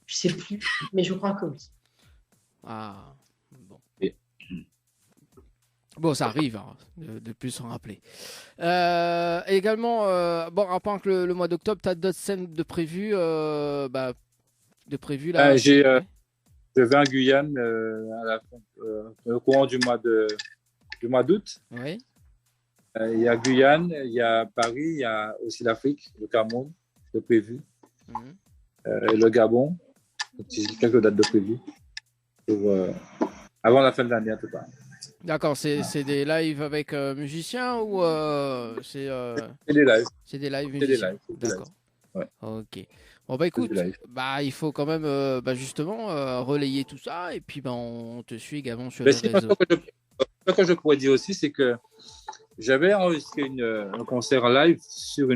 Je sais plus, mais je crois que oui. Ah, bon. Et- Bon, ça arrive, hein, de plus s'en rappeler. Également, bon, à part que le mois d'octobre, tu as d'autres scènes de prévues là. Ouais. Je vais en Guyane au courant du mois d'août. Oui. Il y a Guyane, il y a Paris, il y a aussi l'Afrique, le Cameroun, de prévu, Mhm. et le Gabon. Donc, j'ai quelques dates de prévu avant la fin de l'année, en tout cas. D'accord, c'est des lives avec musiciens ou Et des lives. c'est des lives C'est des musiciens? lives. c'est des D'accord. lives. Ouais. Ok. Bon, bah écoute, des lives. bah il faut quand même justement relayer tout ça et puis on te suit également sur Mais les sinon, réseaux. ce que je pourrais dire aussi, c'est que j'avais enregistré un concert live sur une